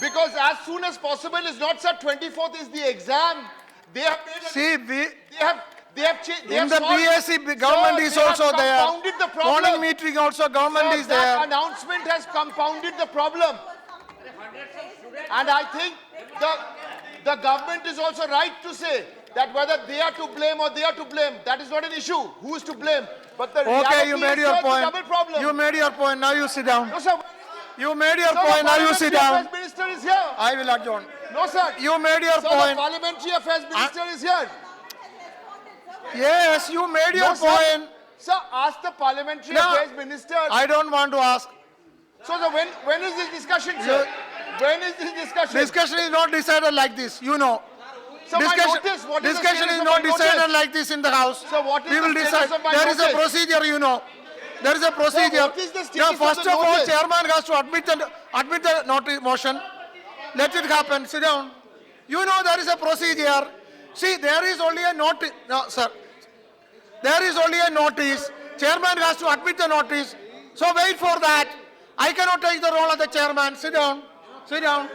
Because as soon as possible is not, sir. 24th is the exam. They have made See, they have changed. in the BSc, government is also there. Compounded the problem. Morning meeting also, government Sir, is that there. announcement has compounded the problem. And I think the government is also right to say that whether they are to blame or they are to blame, that is not an issue. Who is to blame? But the reality Okay, you made is, your sir, it's a point. double problem. You made your point. Now you sit down. No, sir. You made your Sir, the point. Now you sit Parliamentary down. Affairs Minister is here. I will adjourn. No, sir. You made your Sir, point. the Parliamentary Affairs Minister is here. Yes, you made your No, sir. point. Sir, ask the Parliamentary No, Affairs Minister. I don't want to ask. So, when is this discussion, sir? When is this discussion? Discussion is not decided like this, you know. So my notice, what is the discussion status is of not my decided notice? like this in the House. So what is we the will status decide. of my There is a notice? procedure, you know. There is a procedure. what is the Now, status of first the of all, notice? chairman has to admit the notice motion. Let it happen. Sit down. You know there is a procedure. See, there is only a notice. No, sir. There is only a notice. Chairman has to admit the notice. So wait for that. I cannot take the role of the chairman. Sit down. Sit down.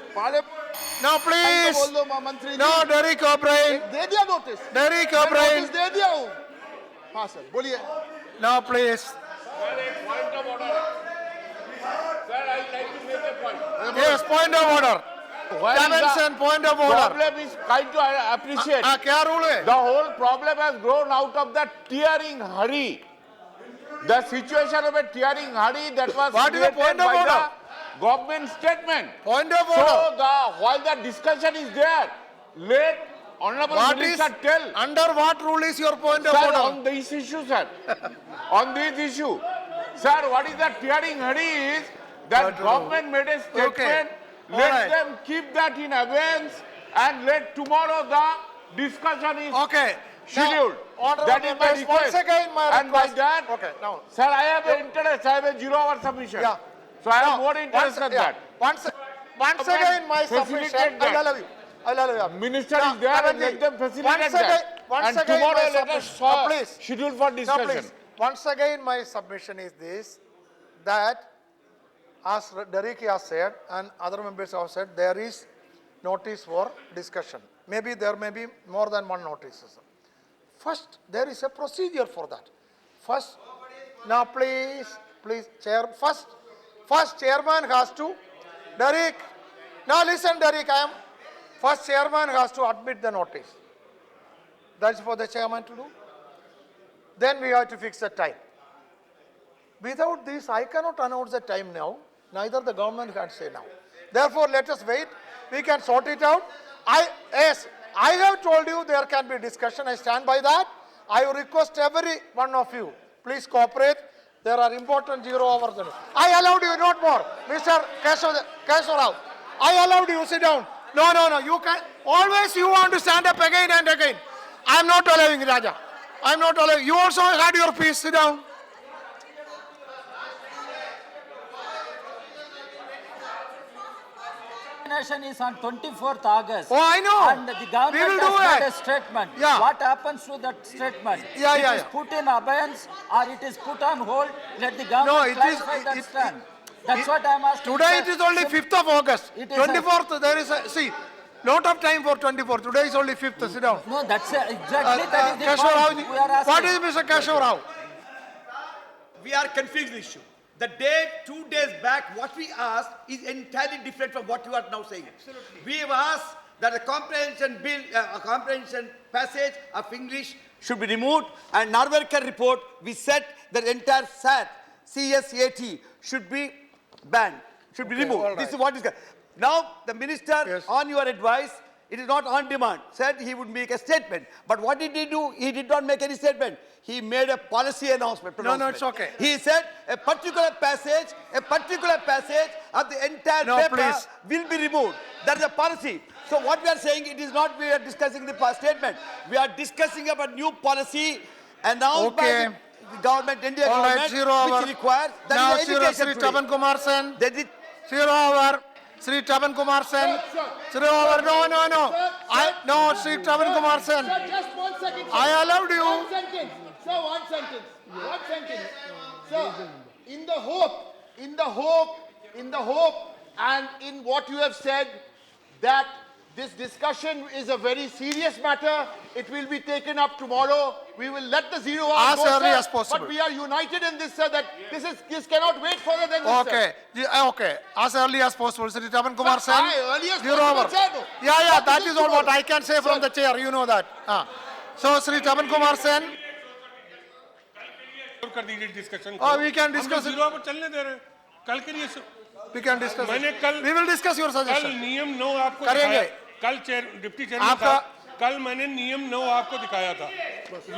Now please. No, Derek O'Brien. दे दिया notice. Derek मैं O'Brien. notice दे दिया हूँ. हाँ sir, बोलिए. Now please. Yes, point of order. Davidson, point of order. Problem is kind to appreciate. क्या rule है? The whole problem has grown out of the tearing hurry. The situation of a tearing hurry that was What is the created point of by order? the government statement. Point of So order. while the discussion is there, let Honorable What is, Minister tell. under what rule is your point of Sir, order? on this issue, sir. On this issue. Sir, what is the tearing hurry is that government made a statement. Okay. Let All right. them keep that in abeyance and let tomorrow the discussion is scheduled. That is my request. Once again, my and by request. that, Okay, now. sir, I have an interest. I have a 0-hour submission. Yeah. So I have No, more interest than that. Once again, my submission. Facilitate that. I'll allow you. Minister Now, is there, and Karanji, let them facilitate that. Once And again, tomorrow my let us submission- Now, please. schedule for Now, discussion. please. Once again, my submission is this, that as Derek has said and other members have said, there is notice for discussion. Maybe there may be more than one notices. First, there is a procedure for that. First, now please, chair, first chairman has to, Derek, now listen Derek, first chairman has to admit the notice. That's for the chairman to do. Then we have to fix the time. Without this, I cannot announce the time now. Neither the government can say now. Therefore, let us wait. We can sort it out. Yes, I have told you there can be discussion. I stand by that. I request every one of you, please cooperate. There are important 0 hours. I allowed you, not more. Mr. Keshav Rao, I allowed you, sit down. No, you can, always you want to stand up again and again. I am not allowing, Raja. I am not allowing. You also had your piece, sit down. Is on 24th August. Oh, I know. And the government We will has do made it. a statement. Yeah. What happens to that statement? Yeah, it yeah, is yeah. put in abeyance or it is put on hold. Let the government No, it is. clarify that stand. That's what I am asking. Today sir. it is only 5th of August. It is 24th, there is a, see, lot of time for 24th. Today is only 5th, sit down. No, that's exactly that is the Keshav Rao, point we are asking. what is Mr. Keshav Rao? We are confused the issue. The day, 2 days back, what we asked is entirely different from what you are now saying. Absolutely. We have asked that a comprehension bill, a comprehension passage of English should be removed, and Narvarkar report, we said that the entire CSAT should be banned, should be removed. All right. This is what is. Now, the minister, on your advice, it is not on demand, said he would make a statement. But what did he do? He did not make any statement. He made a policy announcement. No, it's okay. He said a particular passage of the entire paper please. will be removed. That is a policy. So what we are saying, it is not we are discussing the statement. We are discussing about new policy announced by the government, India All government, right, 0 hour. which requires Now, that is education Sri today. Tapan Kumar Sen. That is 0 hour. Sri Tapan Kumar Sen. 0 hour. No. No, Sri Tapan Kumar Sen. Just 1 second. I allowed you. 1 sentence. Sir, 1 sentence. 1 sentence. Sir, in the hope, and in what you have said, that this discussion is a very serious matter. It will be taken up tomorrow. We will let the 0 hour As go, early sir, as possible. But we are united in this, sir, that this cannot wait further than this, sir. Okay. As early as possible. Sri Tapan Kumar Sir, Sen. early as 0 possible, hour. sir, no. Yeah, But that this is all tomorrow. what I can say from the chair. You know that. So, Sri Tapan Kumar Sen. कर दीजिए discussion We can discuss it. 0 hour चलने दे रहे हैं कल के लिए We can discuss मैंने it. कल We will discuss your कल suggestion. नियम 9 आपको करेंगे। दिखाया कल डिप्टी चेयरमैन आपका- साहब कल मैंने नियम 9 आपको दिखाया था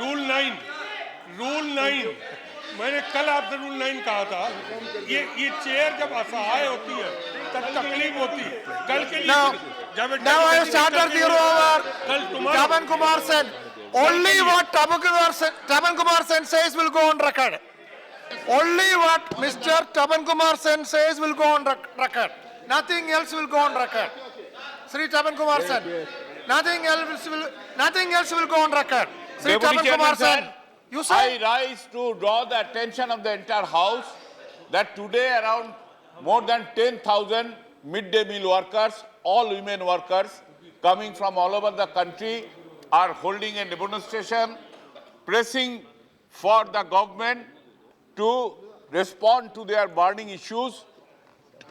रूल 9 मैंने कल आपसे रूल 9 कहा था ये चेयर जब असहाय होती है तब तकलीफ होती है कल के लिए Now I have started 0 hour. कल tomorrow Tapan Kumar Sen. Only what Tapan Kumar Sen says will go on record. Only what Mr. Tapan Kumar Sen says will go on record. Nothing else will go on record. Sri Tapan Kumar Sen. Nothing else will go on record. Sri Deputy Tapan Chairman, Kumar sir, Sen. You I say? rise to draw the attention of the entire House that today around more than 10,000 midday meal workers, all women workers, coming from all over the country, are holding a demonstration, pressing for the government to respond to their burning issues.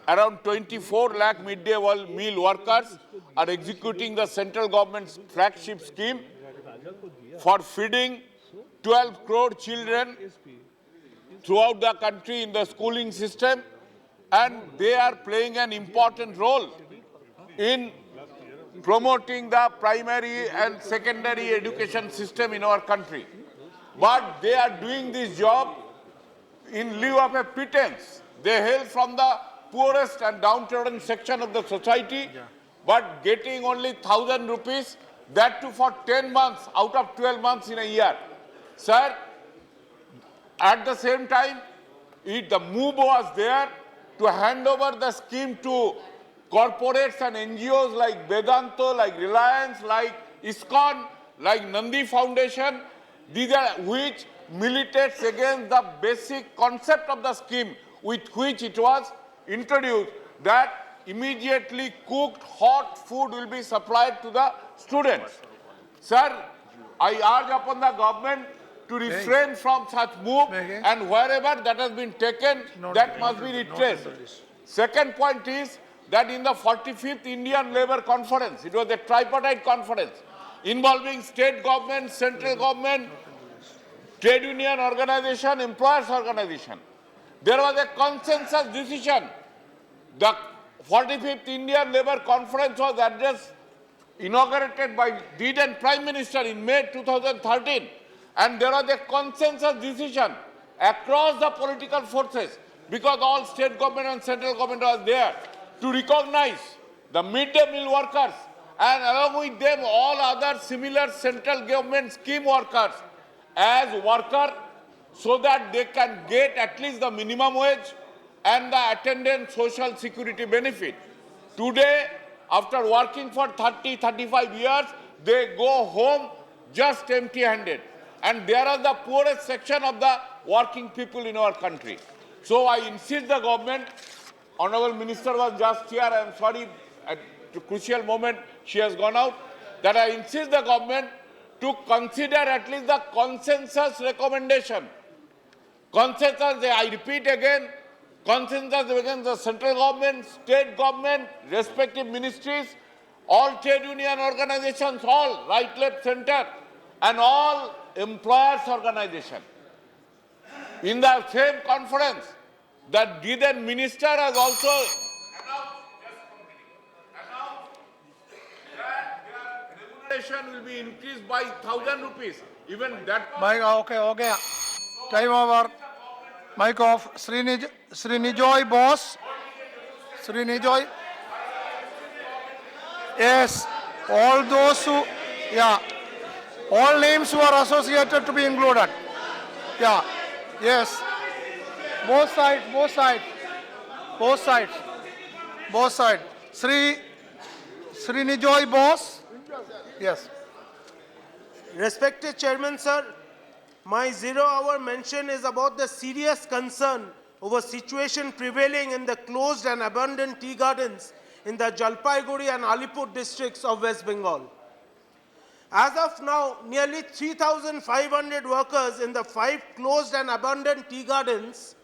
Around 24 lakh midday meal workers are executing the central government's flagship scheme for feeding 12 crore children throughout the country in the schooling system, and they are playing an important role in promoting the primary and secondary education system in our country. But they are doing this job in lieu of a pittance. They hail from the poorest and downtrodden section of the society, but getting only 1,000 rupees, that too for 10 months out of 12 months in a year. Sir, at the same time, the move was there to hand over the scheme to corporates and NGOs like Vedanta, like Reliance, like ISKCON, like Nandi Foundation, these are which militates against the basic concept of the scheme with which it was introduced, that immediately cooked hot food will be supplied to the students. Sir, I urge upon the government to refrain from such move, and wherever that has been taken, that must be retraced. Second point is that in the 45th Indian Labour Conference, it was a tripartite conference involving state government, central government, trade union organization, employers organization. There was a consensus decision. The 45th Indian Labour Conference was inaugurated by then Prime Minister in May 2013. And there was a consensus decision across the political forces, because all state government and central government was there, to recognize the midday meal workers and along with them all other similar central government scheme workers as workers, so that they can get at least the minimum wage and the attendant social security benefit. Today, after working for 30-35 years, they go home just empty-handed. And they are the poorest section of the working people in our country. So I insist the government, Honorable Minister was just here, I am sorry, at a crucial moment she has gone out, that I insist the government to consider at least the consensus recommendation. Consensus, I repeat again, consensus against the central government, state government, respective ministries, all trade union organizations, all right, left, center, and all employers organization. In the same conference, the then minister has also announced that their remuneration will be increased by 1,000 rupees. Even that. Mic, okay. Time over. Mic off. Srinijoy, boss. Srinijoy. Yes, all those who, yeah. All names who are associated to be included. Yeah, yes. Both sides. Srinijoy, boss. Yes. Respected Chairman, sir, my 0-hour mention is about the serious concern over situation prevailing in the closed and abandoned tea gardens in the Jalpaiguri and Alipur districts of West Bengal. As of now, nearly 3,500 workers in the 5 closed and abandoned tea gardens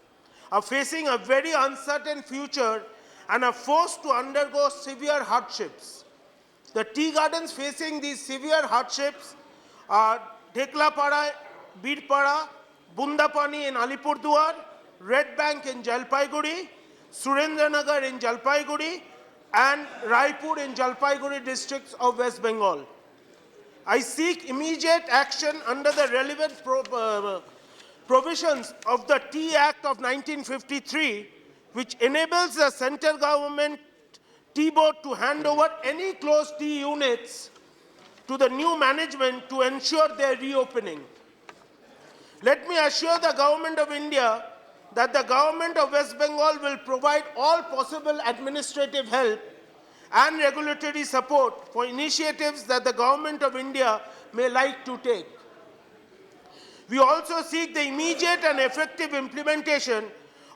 are facing a very uncertain future and are forced to undergo severe hardships. The tea gardens facing these severe hardships are Dheklapada, Birpada, Bundapani in Alipurduar, Red Bank in Jalpaiguri, Surendranagar in Jalpaiguri, and Raipur in Jalpaiguri districts of West Bengal. I seek immediate action under the relevant provisions of the Tea Act of 1953, which enables the central government tea board to hand over any closed tea units to the new management to ensure their reopening. Let me assure the Government of India that the Government of West Bengal will provide all possible administrative help and regulatory support for initiatives that the Government of India may like to take. We also seek the immediate and effective implementation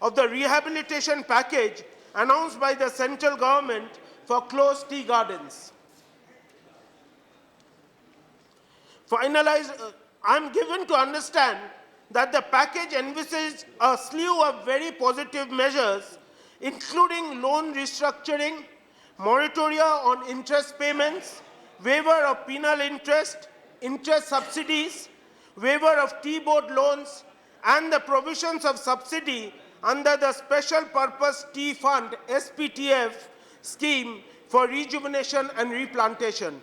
of the rehabilitation package announced by the central government for closed tea gardens. I am given to understand that the package envisages a slew of very positive measures, including loan restructuring, moratoria on interest payments, waiver of penal interest, interest subsidies, waiver of tea board loans, and the provisions of subsidy under the Special Purpose Tea Fund (SPTF) scheme for rejuvenation and replantation.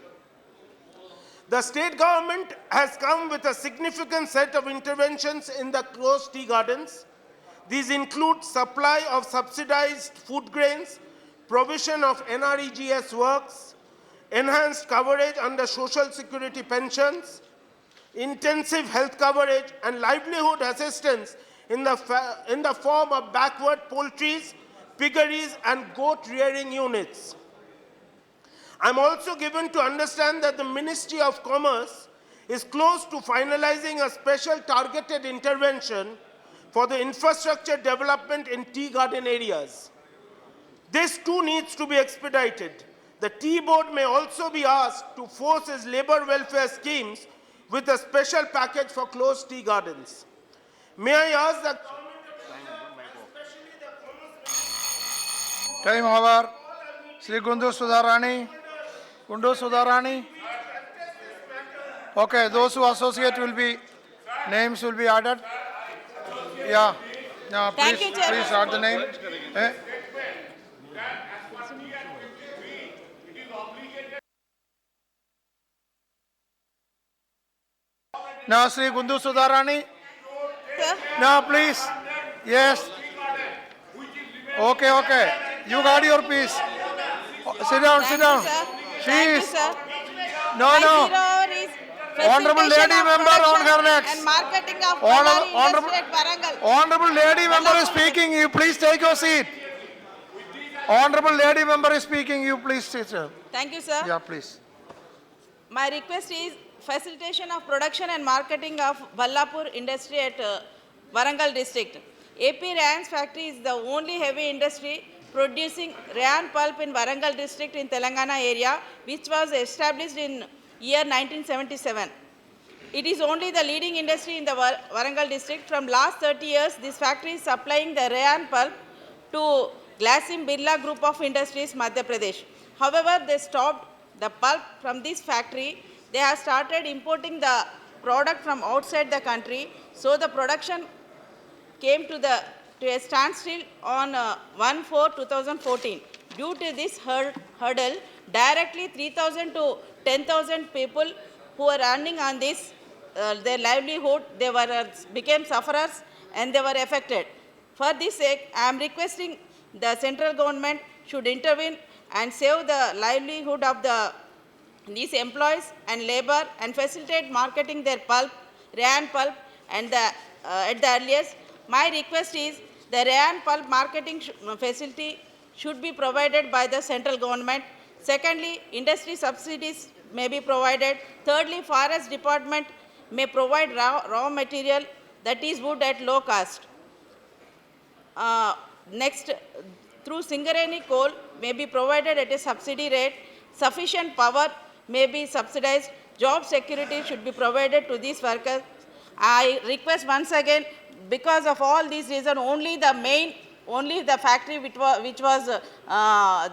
The state government has come with a significant set of interventions in the closed tea gardens. These include supply of subsidized food grains, provision of NREGS works, enhanced coverage under social security pensions, intensive health coverage, and livelihood assistance in the form of backward poultries, piggeries and goat rearing units. I'm also given to understand that the Ministry of Commerce is close to finalizing a special targeted intervention for the infrastructure development in tea garden areas. This too needs to be expedited. The tea board may also be asked to force its labor welfare schemes with a special package for closed tea gardens. May I ask the Time over. Sri Gundu Sudharani. Gundu Sudharani. Okay, those who associate will be, names will be added. Yeah. Yeah, Thank please, you, Chairman. please add the name. Eh? Now, Sri Gundu Sudharani. Now, please. Yes. Okay, okay. You got your piece. Sit down, sit down. Please. No, no. Honorable lady member on her next. And marketing of Ballari industry at Warangal. Honorable lady member is speaking. You please take your seat. Honorable lady member is speaking. You please sit. Thank you, sir. Yeah, please. My request is facilitation of production and marketing of Ballapur industry at Warangal district. AP Rayan's factory is the only heavy industry producing rayon pulp in Warangal district in Telangana area, which was established in year 1977. It is only the leading industry in the Warangal district. From last 30 years, this factory is supplying the rayon pulp to Grasim Birla Group of Industries, Madhya Pradesh. However, they stopped the pulp from this factory. They have started importing the product from outside the country. So the production came to a standstill on 1/4/2014. Due to this hurdle, directly 3,000 to 10,000 people who were earning on this, their livelihood, they became sufferers and they were affected. For this sake, I am requesting the central government should intervene and save the livelihood of these employees and labor and facilitate marketing their pulp, rayon pulp, and at the earliest. My request is the rayon pulp marketing facility should be provided by the central government. Secondly, industry subsidies may be provided. Thirdly, forest department may provide raw material, that is wood, at low cost. Next, through Singareni coal may be provided at a subsidy rate. Sufficient power may be subsidized. Job security should be provided to these workers. I request once again, because of all these reasons, only the factory which was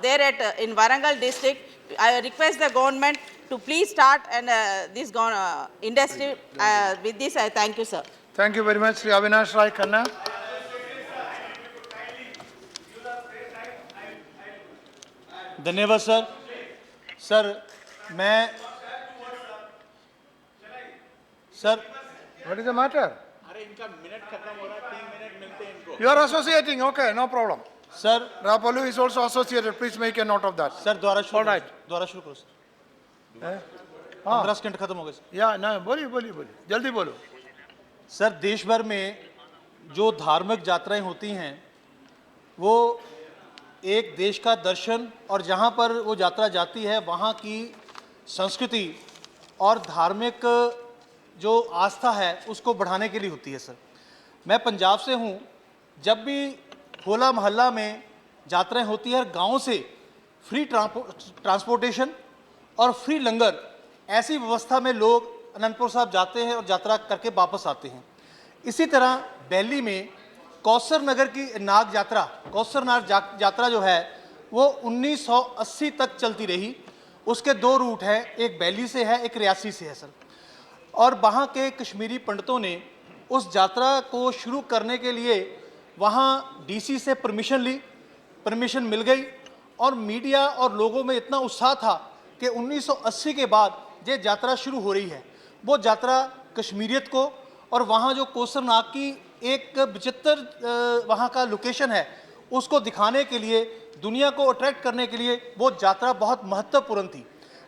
there in Warangal district, I request the government to please start and this industry. With this, I thank you, sir. Thank you very much, Sri Avinash Rai Khanna. धन्यवाद sir. Sir मैं sir What is the matter? You are associating, okay, no problem. Sir, Rapalu is also associated. Please make a note of that. Sir, दोबारा शुरू. All right. दोबारा शुरू करो sir. 15 second खत्म हो गए सर. या ना बोलिए जल्दी बोलो. सर, देश भर में जो धार्मिक यात्राएं होती हैं वो एक देश का दर्शन और जहां पर वो यात्रा जाती है वहां की संस्कृति और धार्मिक जो आस्था है उसको बढ़ाने के लिए होती है सर. मैं पंजाब से हूं. जब भी होला मोहल्ला में यात्राएं होती है, गांव से फ्री ट्रांसपोर्टेशन और फ्री लंगर, ऐसी व्यवस्था में लोग अनंतपुर साहब जाते हैं और यात्रा करके वापस आते हैं. इसी तरह दिल्ली में कौसर नगर की नाग यात्रा, कौसर नाग यात्रा जो है वो 1980 तक चलती रही. उसके 2 रूट हैं, एक बैली से है, एक रियासी से है सर. और वहाँ के कश्मीरी पंडितों ने उस यात्रा को शुरू करने के लिए वहाँ डीसी से परमिशन ली. परमिशन मिल गई और मीडिया और लोगों में इतना उत्साह था कि 1980 के बाद ये यात्रा शुरू हो रही है. वो यात्रा कश्मीरियत को और वहाँ जो कौसर नाग की एक विचित्र वहाँ का लोकेशन है उसको दिखाने के लिए, दुनिया को अट्रैक्ट करने के लिए वो यात्रा बहुत महत्वपूर्ण थी.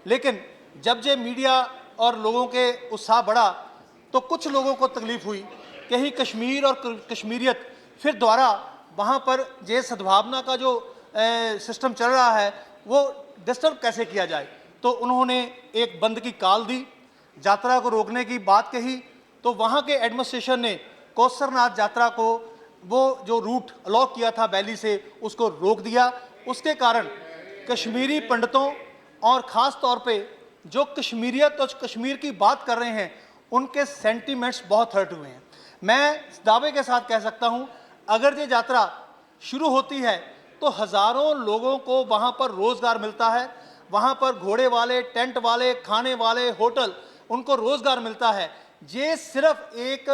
लेकिन जब ये मीडिया और लोगों के उत्साह बढ़ा तो कुछ लोगों को तकलीफ हुई. कहीं कश्मीर और कश्मीरियत फिर दोबारा वहाँ पर ये सद्भावना का जो सिस्टम चल रहा है वो डिस्टर्ब कैसे किया जाए। तो उन्होंने एक बंद की कॉल दी, यात्रा को रोकने की बात कही। तो वहाँ के एडमिनिस्ट्रेशन ने कौसरनाथ यात्रा को वो जो रूट अलॉट किया था वैली से उसको रोक दिया। उसके कारण कश्मीरी पंडितों और ख़ास तौर पे जो कश्मीरियत और कश्मीर की बात कर रहे हैं उनके सेंटीमेंट्स बहुत हर्ट हुए हैं। मैं दावे के साथ कह सकता हूं, अगर ये यात्रा शुरू होती है तो हज़ारों लोगों को वहां पर रोज़गार मिलता है। वहां पर घोड़े वाले, टेंट वाले, खाने वाले, होटल, उनको रोज़गार मिलता है। ये सिर्फ एक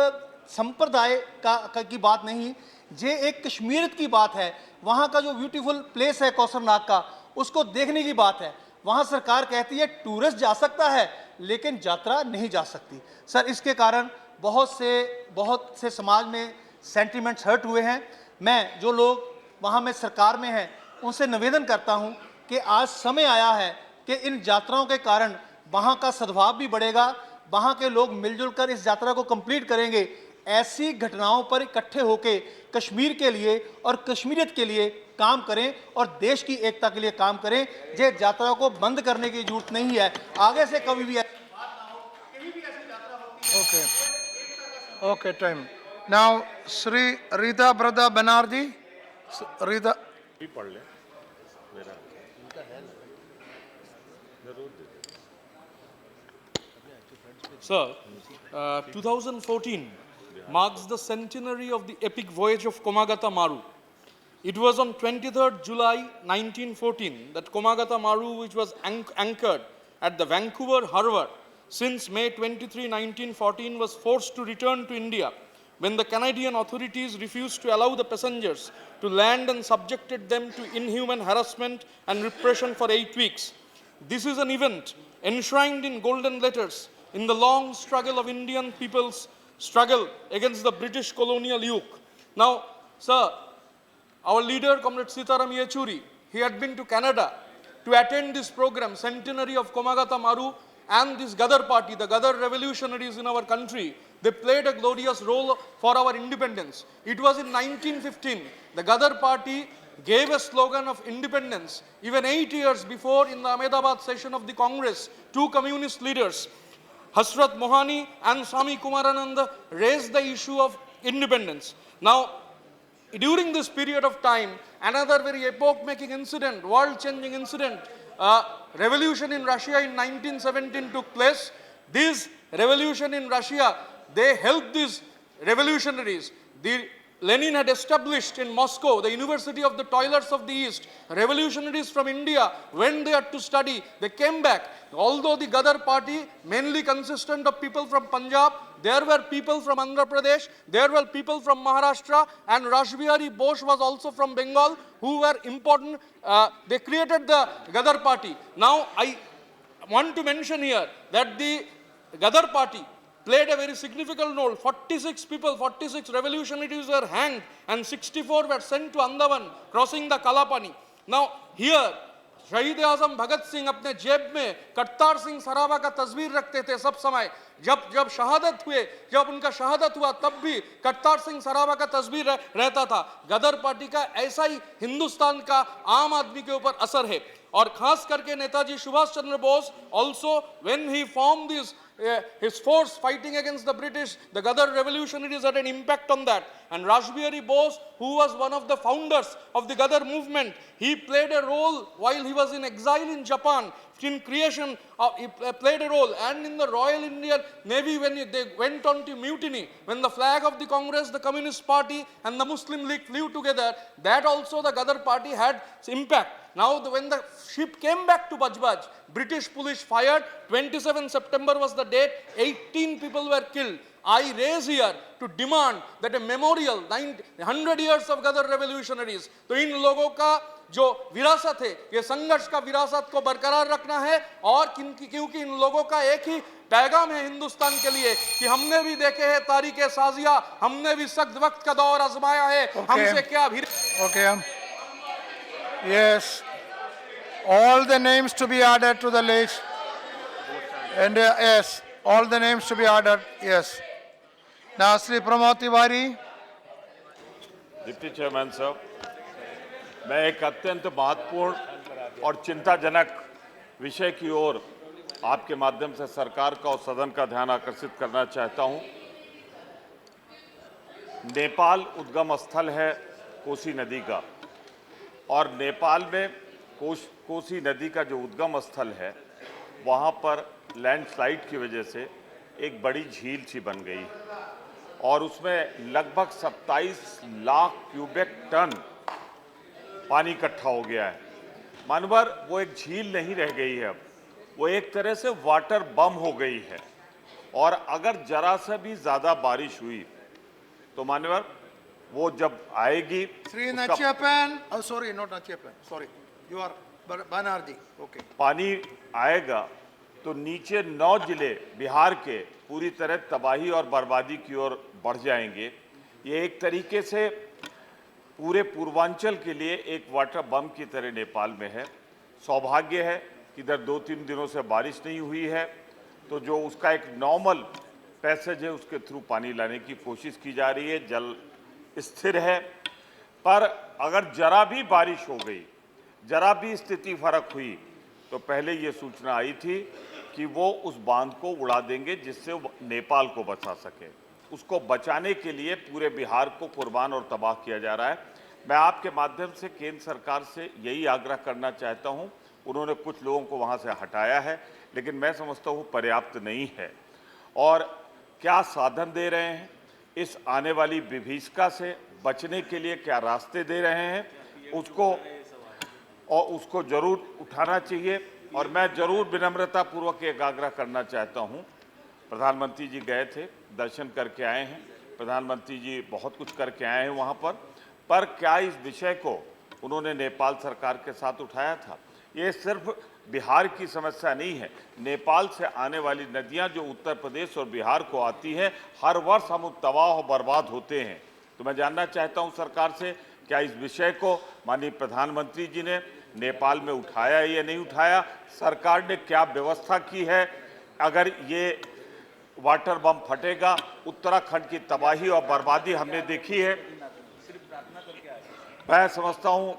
संप्रदाय की बात नहीं, ये एक कश्मीरियत की बात है। वहाँ का जो ब्यूटीफुल प्लेस है कौसरनाग का, उसको देखने की बात है। वहाँ सरकार कहती है टूरिस्ट जा सकता है लेकिन यात्रा नहीं जा सकती। सर, इसके कारण बहुत से समाज में सेंटीमेंट्स हर्ट हुए हैं। मैं जो लोग वहाँ में सरकार में हैं उनसे निवेदन करता हूँ कि आज समय आया है कि इन यात्राओं के कारण वहाँ का सद्भाव भी बढ़ेगा, वहाँ के लोग मिलजुल कर इस यात्रा को कंप्लीट करेंगे। ऐसी घटनाओं पर इकट्ठे होकर कश्मीर के लिए और कश्मीरियत के लिए काम करें और देश की एकता के लिए काम करें। ये यात्रा को बंद करने की जरूरत नहीं है। आगे से कभी भी Okay, time. Now, Sri Rita Brother Banerjee. Rita. Sir, 2014 marks the centenary of the epic voyage of Komagata Maru. It was on 23rd July 1914 that Komagata Maru, which was anchored at the Vancouver Harbour since May 23, 1914, was forced to return to India when the Canadian authorities refused to allow the passengers to land and subjected them to inhuman harassment and repression for 8 weeks. This is an event enshrined in golden letters in the long struggle of Indian people's struggle against the British colonial yoke. Now, sir, our leader, Comrade Sitaram Yechuri, he had been to Canada to attend this program, centenary of Komagata Maru, and this Gadar party, the Gadar revolutionaries in our country. They played a glorious role for our independence. It was in 1915, the Gadar party gave a slogan of independence. Even 8 years before, in the Ahmedabad session of the Congress, two communist leaders, Hasrat Mohani and Swami Kumarananda, raised the issue of independence. Now, during this period of time, another very epoch-making incident, world-changing incident, revolution in Russia in 1917 took place. This revolution in Russia, they helped these revolutionaries. Lenin had established in Moscow the University of the Toilers of the East. Revolutionaries from India, when they had to study, they came back. Although the Gadar party mainly consisted of people from Punjab, there were people from Andhra Pradesh, there were people from Maharashtra, and Rashbihari Bose was also from Bengal, who were important. They created the Gadar party. Now, I want to mention here that the Gadar party played a very significant role. 46 people, 46 revolutionaries were hanged and 64 were sent to Andaman, crossing the Kalapani. Now, here, शहीद-ए-आज़म Bhagat Singh अपने जेब में करतार सिंह सराबा का तस्वीर रखते थे सब समय। जब शहादत हुए, जब उनका शहादत हुआ, तब भी करतार सिंह सराबा का तस्वीर रहता था। गदर पार्टी का ऐसा ही हिंदुस्तान का आम आदमी के ऊपर असर है। और खास करके Netaji Subhash Chandra Bose also when he formed this his force fighting against the British, the Gadar revolutionaries had an impact on that. And Rashbihari Bose, who was one of the founders of the Gadar movement, he played a role while he was in exile in Japan. In creation, he played a role. And in the Royal Indian Navy, when they went on to mutiny, when the flag of the Congress, the Communist Party and the Muslim League flew together, that also the Gadar party had impact. Now, when the ship came back to Bajbaj, British police fired. 27 September was the date. 18 people were killed. I raise here to demand that a memorial, 100 years of Gadar revolutionaries, तो इन लोगों का जो विरासत है, ये संघर्ष का विरासत को बरकरार रखना है। और क्योंकि इन लोगों का एक ही पैगाम है हिंदुस्तान के लिए कि हमने भी देखे हैं तारीख़ साजिया, हमने भी सख्त वक्त का दौर आजमाया है, हमसे क्या भी। Okay. Yes. All the names to be added to the list. And yes, all the names to be added. Yes. Now, Sri Pramod Tiwari. Deputy chairman साहब, मैं एक अत्यंत महत्वपूर्ण और चिंताजनक विषय की ओर आपके माध्यम से सरकार का और सदन का ध्यान आकर्षित करना चाहता हूं। नेपाल उद्गम स्थल है कोसी नदी का, और नेपाल में कोसी नदी का जो उद्गम स्थल है वहां पर लैंडस्लाइड की वजह से एक बड़ी झील सी बन गई है और उसमें लगभग 27 लाख क्यूबिक टन पानी इकट्ठा हो गया है। मानवर वो एक झील नहीं रह गई है, अब वो एक तरह से वाटर बम हो गई है। और अगर जरा सा भी ज्यादा बारिश हुई तो मानवर वो जब आएगी Sri उसका Nachiappan, oh sorry, not Nachiappan, sorry, you are Banerjee, okay. पानी आएगा तो नीचे 9 जिले बिहार के पूरी तरह तबाही और बर्बादी की ओर बढ़ जाएंगे। ये एक तरीके से पूरे पूर्वांचल के लिए एक वाटर बम की तरह नेपाल में है। सौभाग्य है कि इधर 2-3 दिनों से बारिश नहीं हुई है, तो जो उसका एक नॉर्मल पैसेज है उसके थ्रू पानी लाने की कोशिश की जा रही है, जल स्थिर है। पर अगर जरा भी बारिश हो गई, जरा भी स्थिति फर्क हुई, तो पहले ये सूचना आई थी कि वो उस बांध को उड़ा देंगे जिससे वो नेपाल को बचा सके। उसको बचाने के लिए पूरे बिहार को कुर्बान और तबाह किया जा रहा है। मैं आपके माध्यम से केंद्र सरकार से यही आग्रह करना चाहता हूं। उन्होंने कुछ लोगों को वहां से हटाया है, लेकिन मैं समझता हूं पर्याप्त नहीं है। और क्या साधन दे रहे हैं, इस आने वाली विभीषिका से बचने के लिए क्या रास्ते दे रहे हैं, उसको जरूर उठाना चाहिए। और मैं जरूर विनम्रता पूर्वक एक आग्रह करना चाहता हूं। प्रधानमंत्री जी गए थे, दर्शन करके आए हैं, प्रधानमंत्री जी बहुत कुछ करके आए हैं वहां पर क्या इस विषय को उन्होंने नेपाल सरकार के साथ उठाया था? ये सिर्फ बिहार की समस्या नहीं है। नेपाल से आने वाली नदियां जो उत्तर प्रदेश और बिहार को आती हैं, हर वर्ष हम तबाह और बर्बाद होते हैं। तो मैं जानना चाहता हूं सरकार से, क्या इस विषय को माननीय प्रधानमंत्री जी ने नेपाल में उठाया या नहीं उठाया? सरकार ने क्या व्यवस्था की है? अगर ये वाटर बम फटेगा, उत्तराखंड की तबाही और बर्बादी हमने देखी है। मैं समझता हूं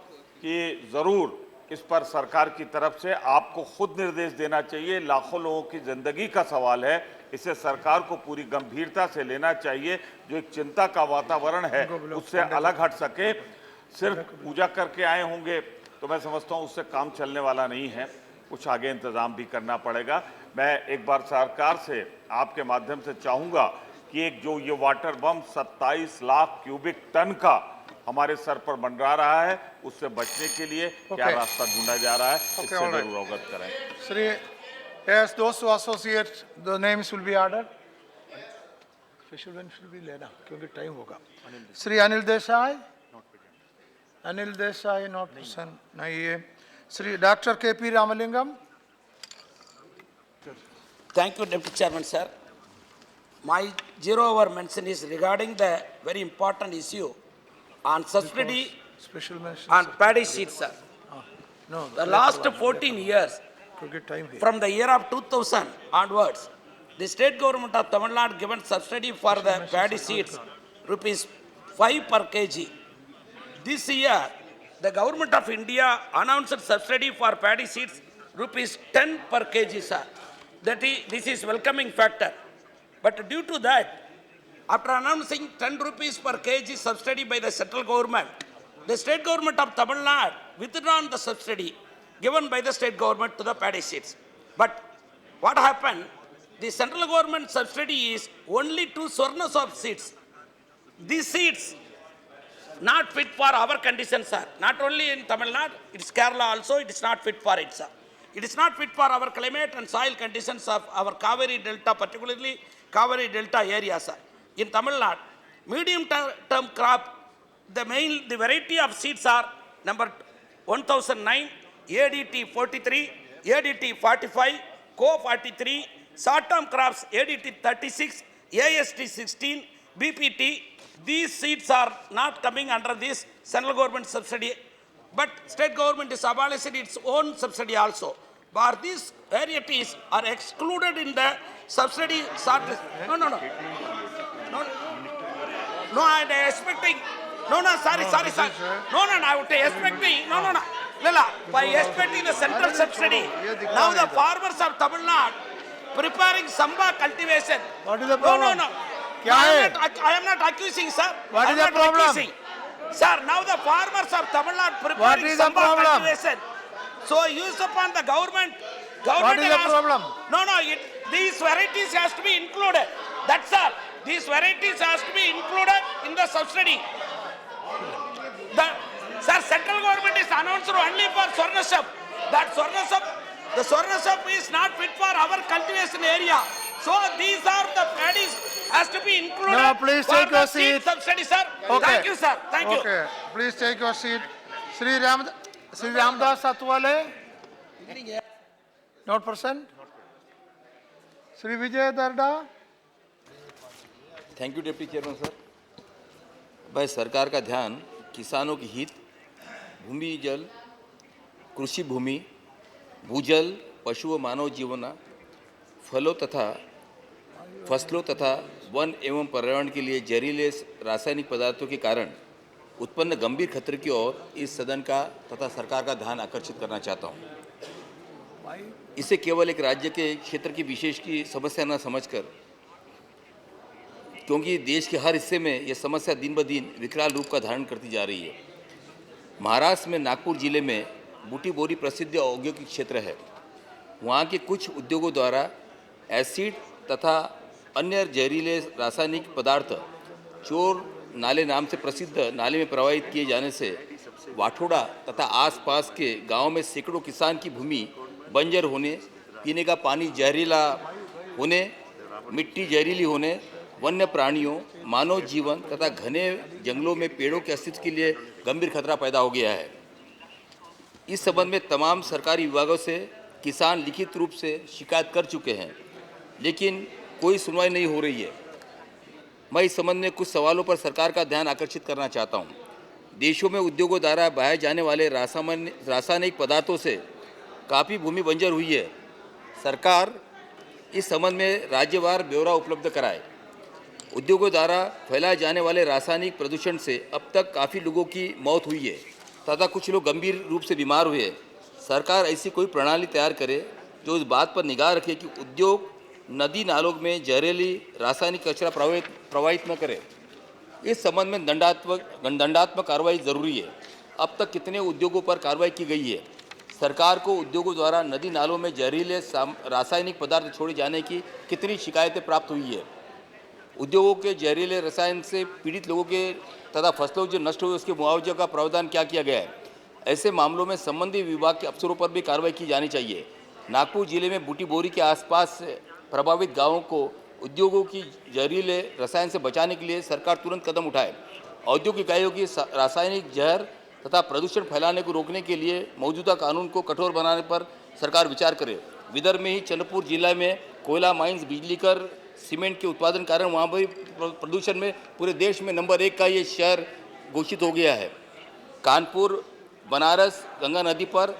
कि जरूर इस पर सरकार की तरफ से आपको खुद निर्देश देना चाहिए। लाखों लोगों की जिंदगी का सवाल है, इसे सरकार को पूरी गंभीरता से लेना चाहिए। जो एक चिंता का वातावरण है उससे अलग हट सके। सिर्फ पूजा करके आए होंगे तो मैं समझता हूं उससे काम चलने वाला नहीं है, कुछ आगे इंतजाम भी करना पड़ेगा। मैं एक बार सरकार से आपके माध्यम से चाहूंगा कि एक जो ये वाटर बम 27 लाख क्यूबिक टन का हमारे सर पर मंडरा रहा है, उससे बचने के लिए क्या रास्ता ढूंढा जा रहा है, इससे जरूर अवगत करें। Sri, yes, those who associate, the names will be added. Official one should be लेना, क्योंकि टाइम होगा। Sri Anil Desai, Anil Desai not present, नहीं है। Sri Dr. K.P. Ramalingam. Thank you, Deputy Chairman, sir. My 0-hour mention is regarding the very important issue on subsidy Special mention. on paddy seeds, sir. No. The last 14 years, from the year of 2000 onwards, the state government of Tamil Nadu given subsidy for the paddy seeds, ₹5 per kg. This year, the government of India announced subsidy for paddy seeds, ₹10 per kg, sir. This is welcoming factor. But due to that, after announcing ₹10 per kg subsidy by the central government, the state government of Tamil Nadu withdrawn the subsidy given by the state government to the paddy seeds. But what happened? The central government subsidy is only to Swarnosop seeds. These seeds not fit for our conditions, sir. Not only in Tamil Nadu, it's Kerala also, it is not fit for it, sir. It is not fit for our climate and soil conditions of our Kaveri Delta, particularly Kaveri Delta area, sir. In Tamil Nadu, medium-term crop, the variety of seeds are number 1009, ADT 43, ADT 45, CO 43, short-term crops ADT 36, AST 16, BPT. These seeds are not coming under this central government subsidy, but state government is abolishing its own subsidy also. But these varieties are excluded in the subsidy. No, I am expecting No, no, sorry. No, I would expecting, no. Lila, by expecting the central subsidy, now the farmers of Tamil Nadu preparing samba cultivation. What is the problem? No. I am not accusing, sir. What is the problem? Sir, now the farmers of Tamil Nadu What preparing is the samba problem? cultivation. So used upon the government. What is the problem? No, these varieties has to be included. That's all. These varieties has to be included in the subsidy. Sir, central government is announced only for Swarnasap. The Swarnasap is not fit for our cultivation area. So these are the paddies has to be included. No, please for take the your seed seat. subsidy, sir. Okay. Thank you, sir. Thank you. Okay, please take your seat. Sri Ramdas Atwale. Not present. Sri Vijay Darda. Thank you deputy chairman sir. भाई सरकार का ध्यान किसानों के हित, भूमि जल, कृषि भूमि, भूजल, पशु व मानव जीवन, फसलों तथा वन एवं पर्यावरण के लिए जहरीले रासायनिक पदार्थों के कारण उत्पन्न गंभीर खतरे की ओर इस सदन का तथा सरकार का ध्यान आकर्षित करना चाहता हूँ। इसे केवल एक राज्य के क्षेत्र की विशेष की समस्या न समझकर, क्योंकि देश के हर हिस्से में यह समस्या दिन ब दिन विकराल रूप का धारण करती जा रही है। महाराष्ट्र में नागपुर जिले में बूटी बोरी प्रसिद्ध औद्योगिक क्षेत्र है। वहाँ के कुछ उद्योगों द्वारा एसिड तथा अन्य जहरीले रासायनिक पदार्थ चोर नाले नाम से प्रसिद्ध नाले में प्रवाहित किए जाने से वाठोड़ा तथा आसपास के गांव में सैकड़ों किसान की भूमि बंजर होने, पीने का पानी जहरीला होने, मिट्टी जहरीली होने, वन्य प्राणियों, मानव जीवन तथा घने जंगलों में पेड़ों के अस्तित्व के लिए गंभीर खतरा पैदा हो गया है। इस संबंध में तमाम सरकारी विभागों से किसान लिखित रूप से शिकायत कर चुके हैं, लेकिन कोई सुनवाई नहीं हो रही है। मैं इस संबंध में कुछ सवालों पर सरकार का ध्यान आकर्षित करना चाहता हूँ। देशों में उद्योगों द्वारा बहाए जाने वाले रासायनिक पदार्थों से काफ़ी भूमि बंजर हुई है। सरकार इस संबंध में राज्यवार ब्यौरा उपलब्ध कराए। उद्योगों द्वारा फैलाए जाने वाले रासायनिक प्रदूषण से अब तक काफ़ी लोगों की मौत हुई है तथा कुछ लोग गंभीर रूप से बीमार हुए हैं। सरकार ऐसी कोई प्रणाली तैयार करे जो इस बात पर निगाह रखे कि उद्योग नदी नालों में जहरीली रासायनिक कचरा प्रवाहित न करे। इस संबंध में दंडात्मक कार्रवाई जरूरी है। अब तक कितने उद्योगों पर कार्रवाई की गई है? सरकार को उद्योगों द्वारा नदी नालों में जहरीले रासायनिक पदार्थ छोड़े जाने की कितनी शिकायतें प्राप्त हुई है? उद्योगों के जहरीले रसायन से पीड़ित लोगों के तथा फसलों जो नष्ट हुए उसके मुआवजे का प्रावधान क्या किया गया है? ऐसे मामलों में संबंधित विभाग के अफसरों पर भी कार्रवाई की जानी चाहिए। नागपुर जिले में बूटी बोरी के आसपास प्रभावित गांवों को उद्योगों की जहरीले रसायन से बचाने के लिए सरकार तुरंत कदम उठाए। औद्योगिक इकाइयों की रासायनिक जहर तथा प्रदूषण फैलाने को रोकने के लिए मौजूदा कानून को कठोर बनाने पर सरकार विचार करे। विदर्भ में ही चंद्रपुर जिला में कोयला माइंस, बिजली कर, सीमेंट के उत्पादन कारण वहाँ पर प्रदूषण में पूरे देश में नंबर 1 का ये शहर घोषित हो गया है। कानपुर, बनारस, गंगा नदी पर,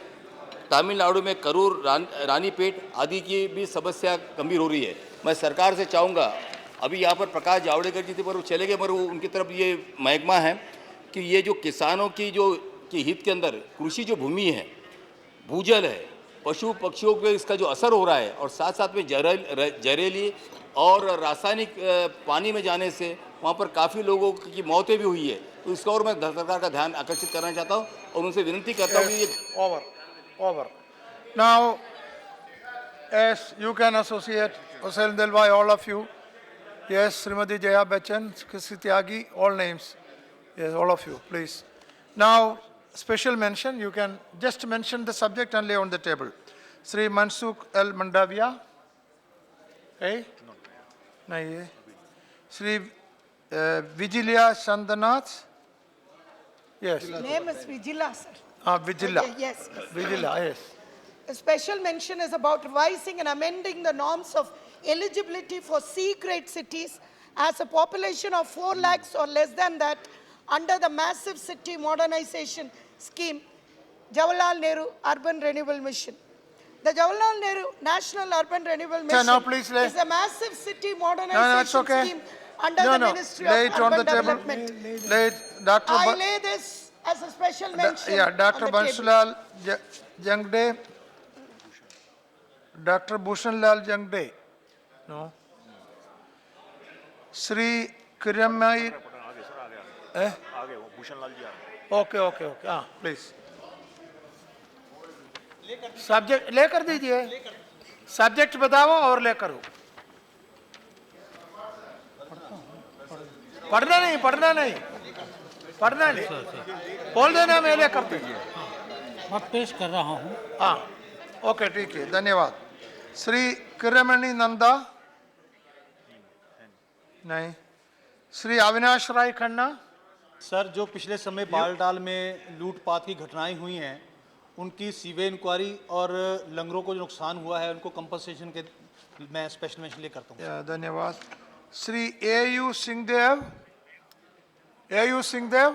तमिलनाडु में करूर, रानीपेट आदि की भी समस्या गंभीर हो रही है। मैं सरकार से चाहूँगा, अभी यहाँ पर प्रकाश जावड़ेकर जी थे पर वो चले गए, पर उनकी तरफ ये महकमा है कि ये जो किसानों की की हित के अंदर कृषि जो भूमि है, भूजल है, पशु पक्षियों पे इसका जो असर हो रहा है और साथ साथ में जहरीली और रासायनिक पानी में जाने से वहाँ पर काफ़ी लोगों की मौतें भी हुई है। तो इसका और मैं सरकार का ध्यान आकर्षित करना चाहता हूँ और उनसे विनती करता हूँ कि ये Over. Now, as you can associate, Hussain Dilwai, all of you. Yes, Srimati Jaya Bachchan, Kisi Tyagi, all names. Yes, all of you, please. Now, special mention, you can just mention the subject and lay on the table. Sri Mansukh L. Mandavia. Hey? Nahi. Sri Vigilia Chandanath. Yes. Name is Vigila, sir. Vigila. Yes. Vigila, yes. A special mention is about revising and amending the norms of eligibility for C-grade cities as a population of 4 lakhs or less than that under the massive city modernization scheme, Jawaharlal Nehru Urban Renewal Mission. The Jawaharlal Nehru National Urban Renewal Mission now please is a massive city modernization scheme under No, the no, Ministry lay of it on the Urban table. Development. Lay it, Dr. I Ba- lay this as a special mention. Yeah, on Dr. the table. Banshlal Jangde. Dr. Bhushanlal Jangde. No. Sri Kiramai. Okay, okay, okay. Ah, please. Subject लेकर दीजिए subject बताओ और लेकर हो पढ़ना नहीं बोल देना मैं लेकर दीजिए मैं पेश कर रहा हूँ हाँ ओके ठीक है धन्यवाद श्री किरमणि नंदा नहीं श्री अविनाश राय खन्ना सर जो पिछले समय बालटाल में लूटपाट की घटनाएं हुई हैं उनकी सीवे इंक्वायरी और लंगरों को जो नुकसान हुआ है उनको कंपनसेशन के मैं स्पेशल मेंशन ले करता हूँ धन्यवाद Shri A U Singhdeo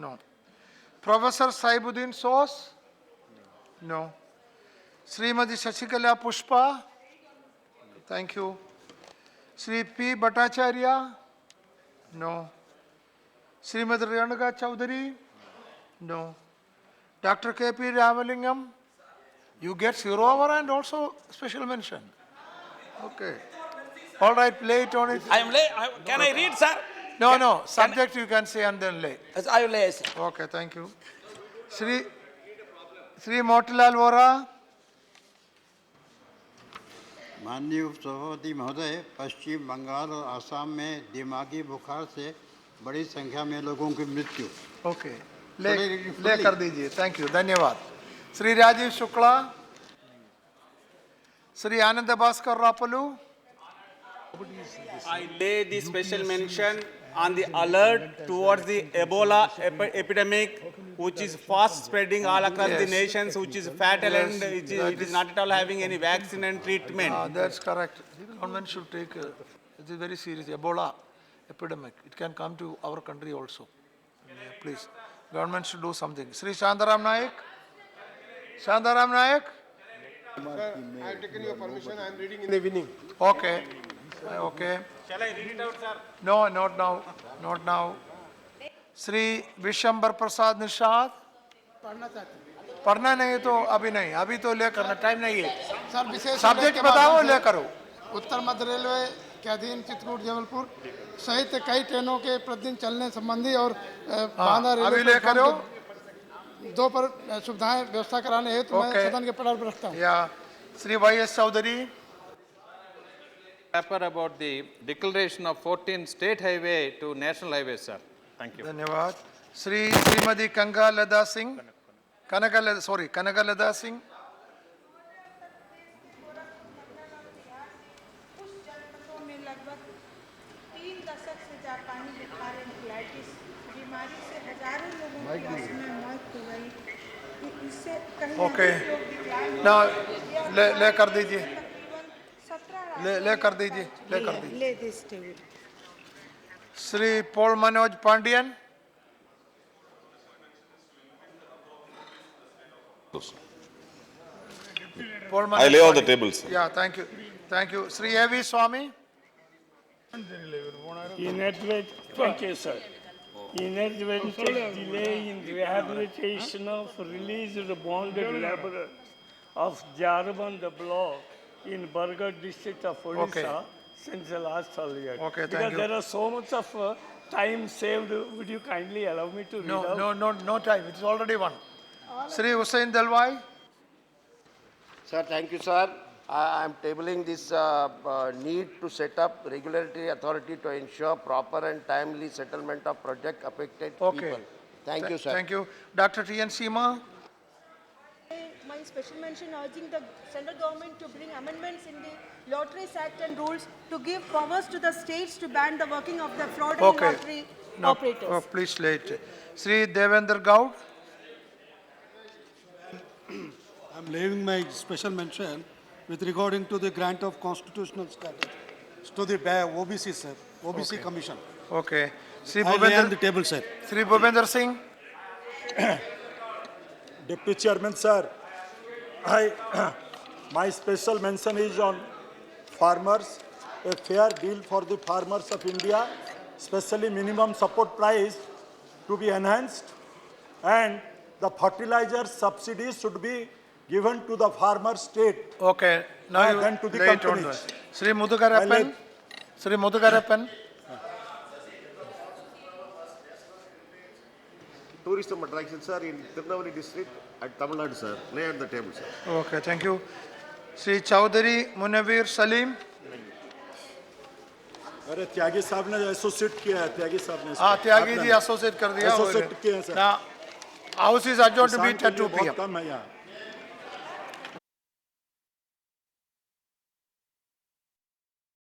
no professor Sahibuddin Soz no Shrimati Shashikala Pushpa thank you Shri P Bhattacharya no Shrimati Renuka Chowdhury no Dr. K.P. Ramalingam, you get 0 hour and also special mention. Okay. All right, lay it on it. I am late. Can I read, sir? No, subject you can say and then lay. Yes, I will lay, sir. Okay, thank you. Sri Motilal Vora. माननीय सभापति महोदय पश्चिम बंगाल और आसाम में दिमागी बुखार से बड़ी संख्या में लोगों की मृत्यु ओके ले कर दीजिए थैंक यू धन्यवाद Shri Rajiv Shukla Shri Anand Bhaskar रापलू I lay the special mention on the alert towards the Ebola epidemic, which is fast spreading all across the nations, which is fatal and it is not at all having any vaccine and treatment. That's correct. The government should take it is very serious Ebola epidemic. It can come to our country also. Please, government should do something. Sri Shantaram Naik. Sir, I have taken your permission. I am reading in the evening. Okay. Okay. Shall I read it out, sir? No, not now. Not now. Sri Vishambar Prasad Nishad. पढ़ना नहीं तो अभी तो ले करना time नहीं है sir विशेष subject बताओ ले करो उत्तर मध्य रेलवे के अधीन चित्रकूट जबलपुर सहित कई ट्रेनों के प्रतिदिन चलने संबंधी और बांदा रेलवे अभी ले करो दो पर सुविधाएं व्यवस्था कराने हेतु मैं सदन के पटल पर रखता हूं या Shri वाई.एस. Chaudhary Paper about the declaration of 14 state highway to national highway, sir. Thank you. धन्यवाद श्रीमती कनका लदा सिंह ओके ना ले कर दीजिए ले कर दीजिए Shri Paul Manoj Pandian I lay on the table, sir. Yeah, thank you. Sri A.V. Swami. Thank you, sir. Inadvertent delay in rehabilitation of released bonded laborer of Jarband block in Bargarh district of Odisha since the last 12 years. Okay, thank because you. there are so much of time saved, would you kindly allow me to read out? No time. It's already one. Sri Hussain Dalwai. Sir, thank you, sir. I am tabling this need to set up regulatory authority to ensure proper and timely settlement of project affected people. Thank you, sir. Thank you. Dr. T.N. Seema. My special mention urging the central government to bring amendments in the Lotteries Act and rules to give powers to the states to ban the working of the fraudulent lottery operators. Oh, please late. Sri Devendra Gaud. I am laying my special mention with regarding to the grant of constitutional status to the OBC, sir, OBC Commission. Okay. Sri I lay on the table, sir. Sri Bhupender Singh. Deputy Chairman, sir, my special mention is on farmers a fair deal for the farmers of India, especially minimum support price to be enhanced, and the fertilizer subsidies should be given to the farmer state. Okay, now you then to the lay it on companies. the- Sri Mudhukarappan, Sri Mudhukarappan. Tourism attraction, sir, in Tirunelveli district at Tamil Nadu, sir. Lay at the table, sir. Okay, thank you. Sri Chowdhury Munavir Salim. अरे त्यागी साहब ने associate किया है, त्यागी साहब ने हाँ, Tyagi ji associate कर दिया। एसोसिएट किया है sir. Now, house is adjourned to किसान meet के at लिए 2 बहुत p.m. कम है यहाँ।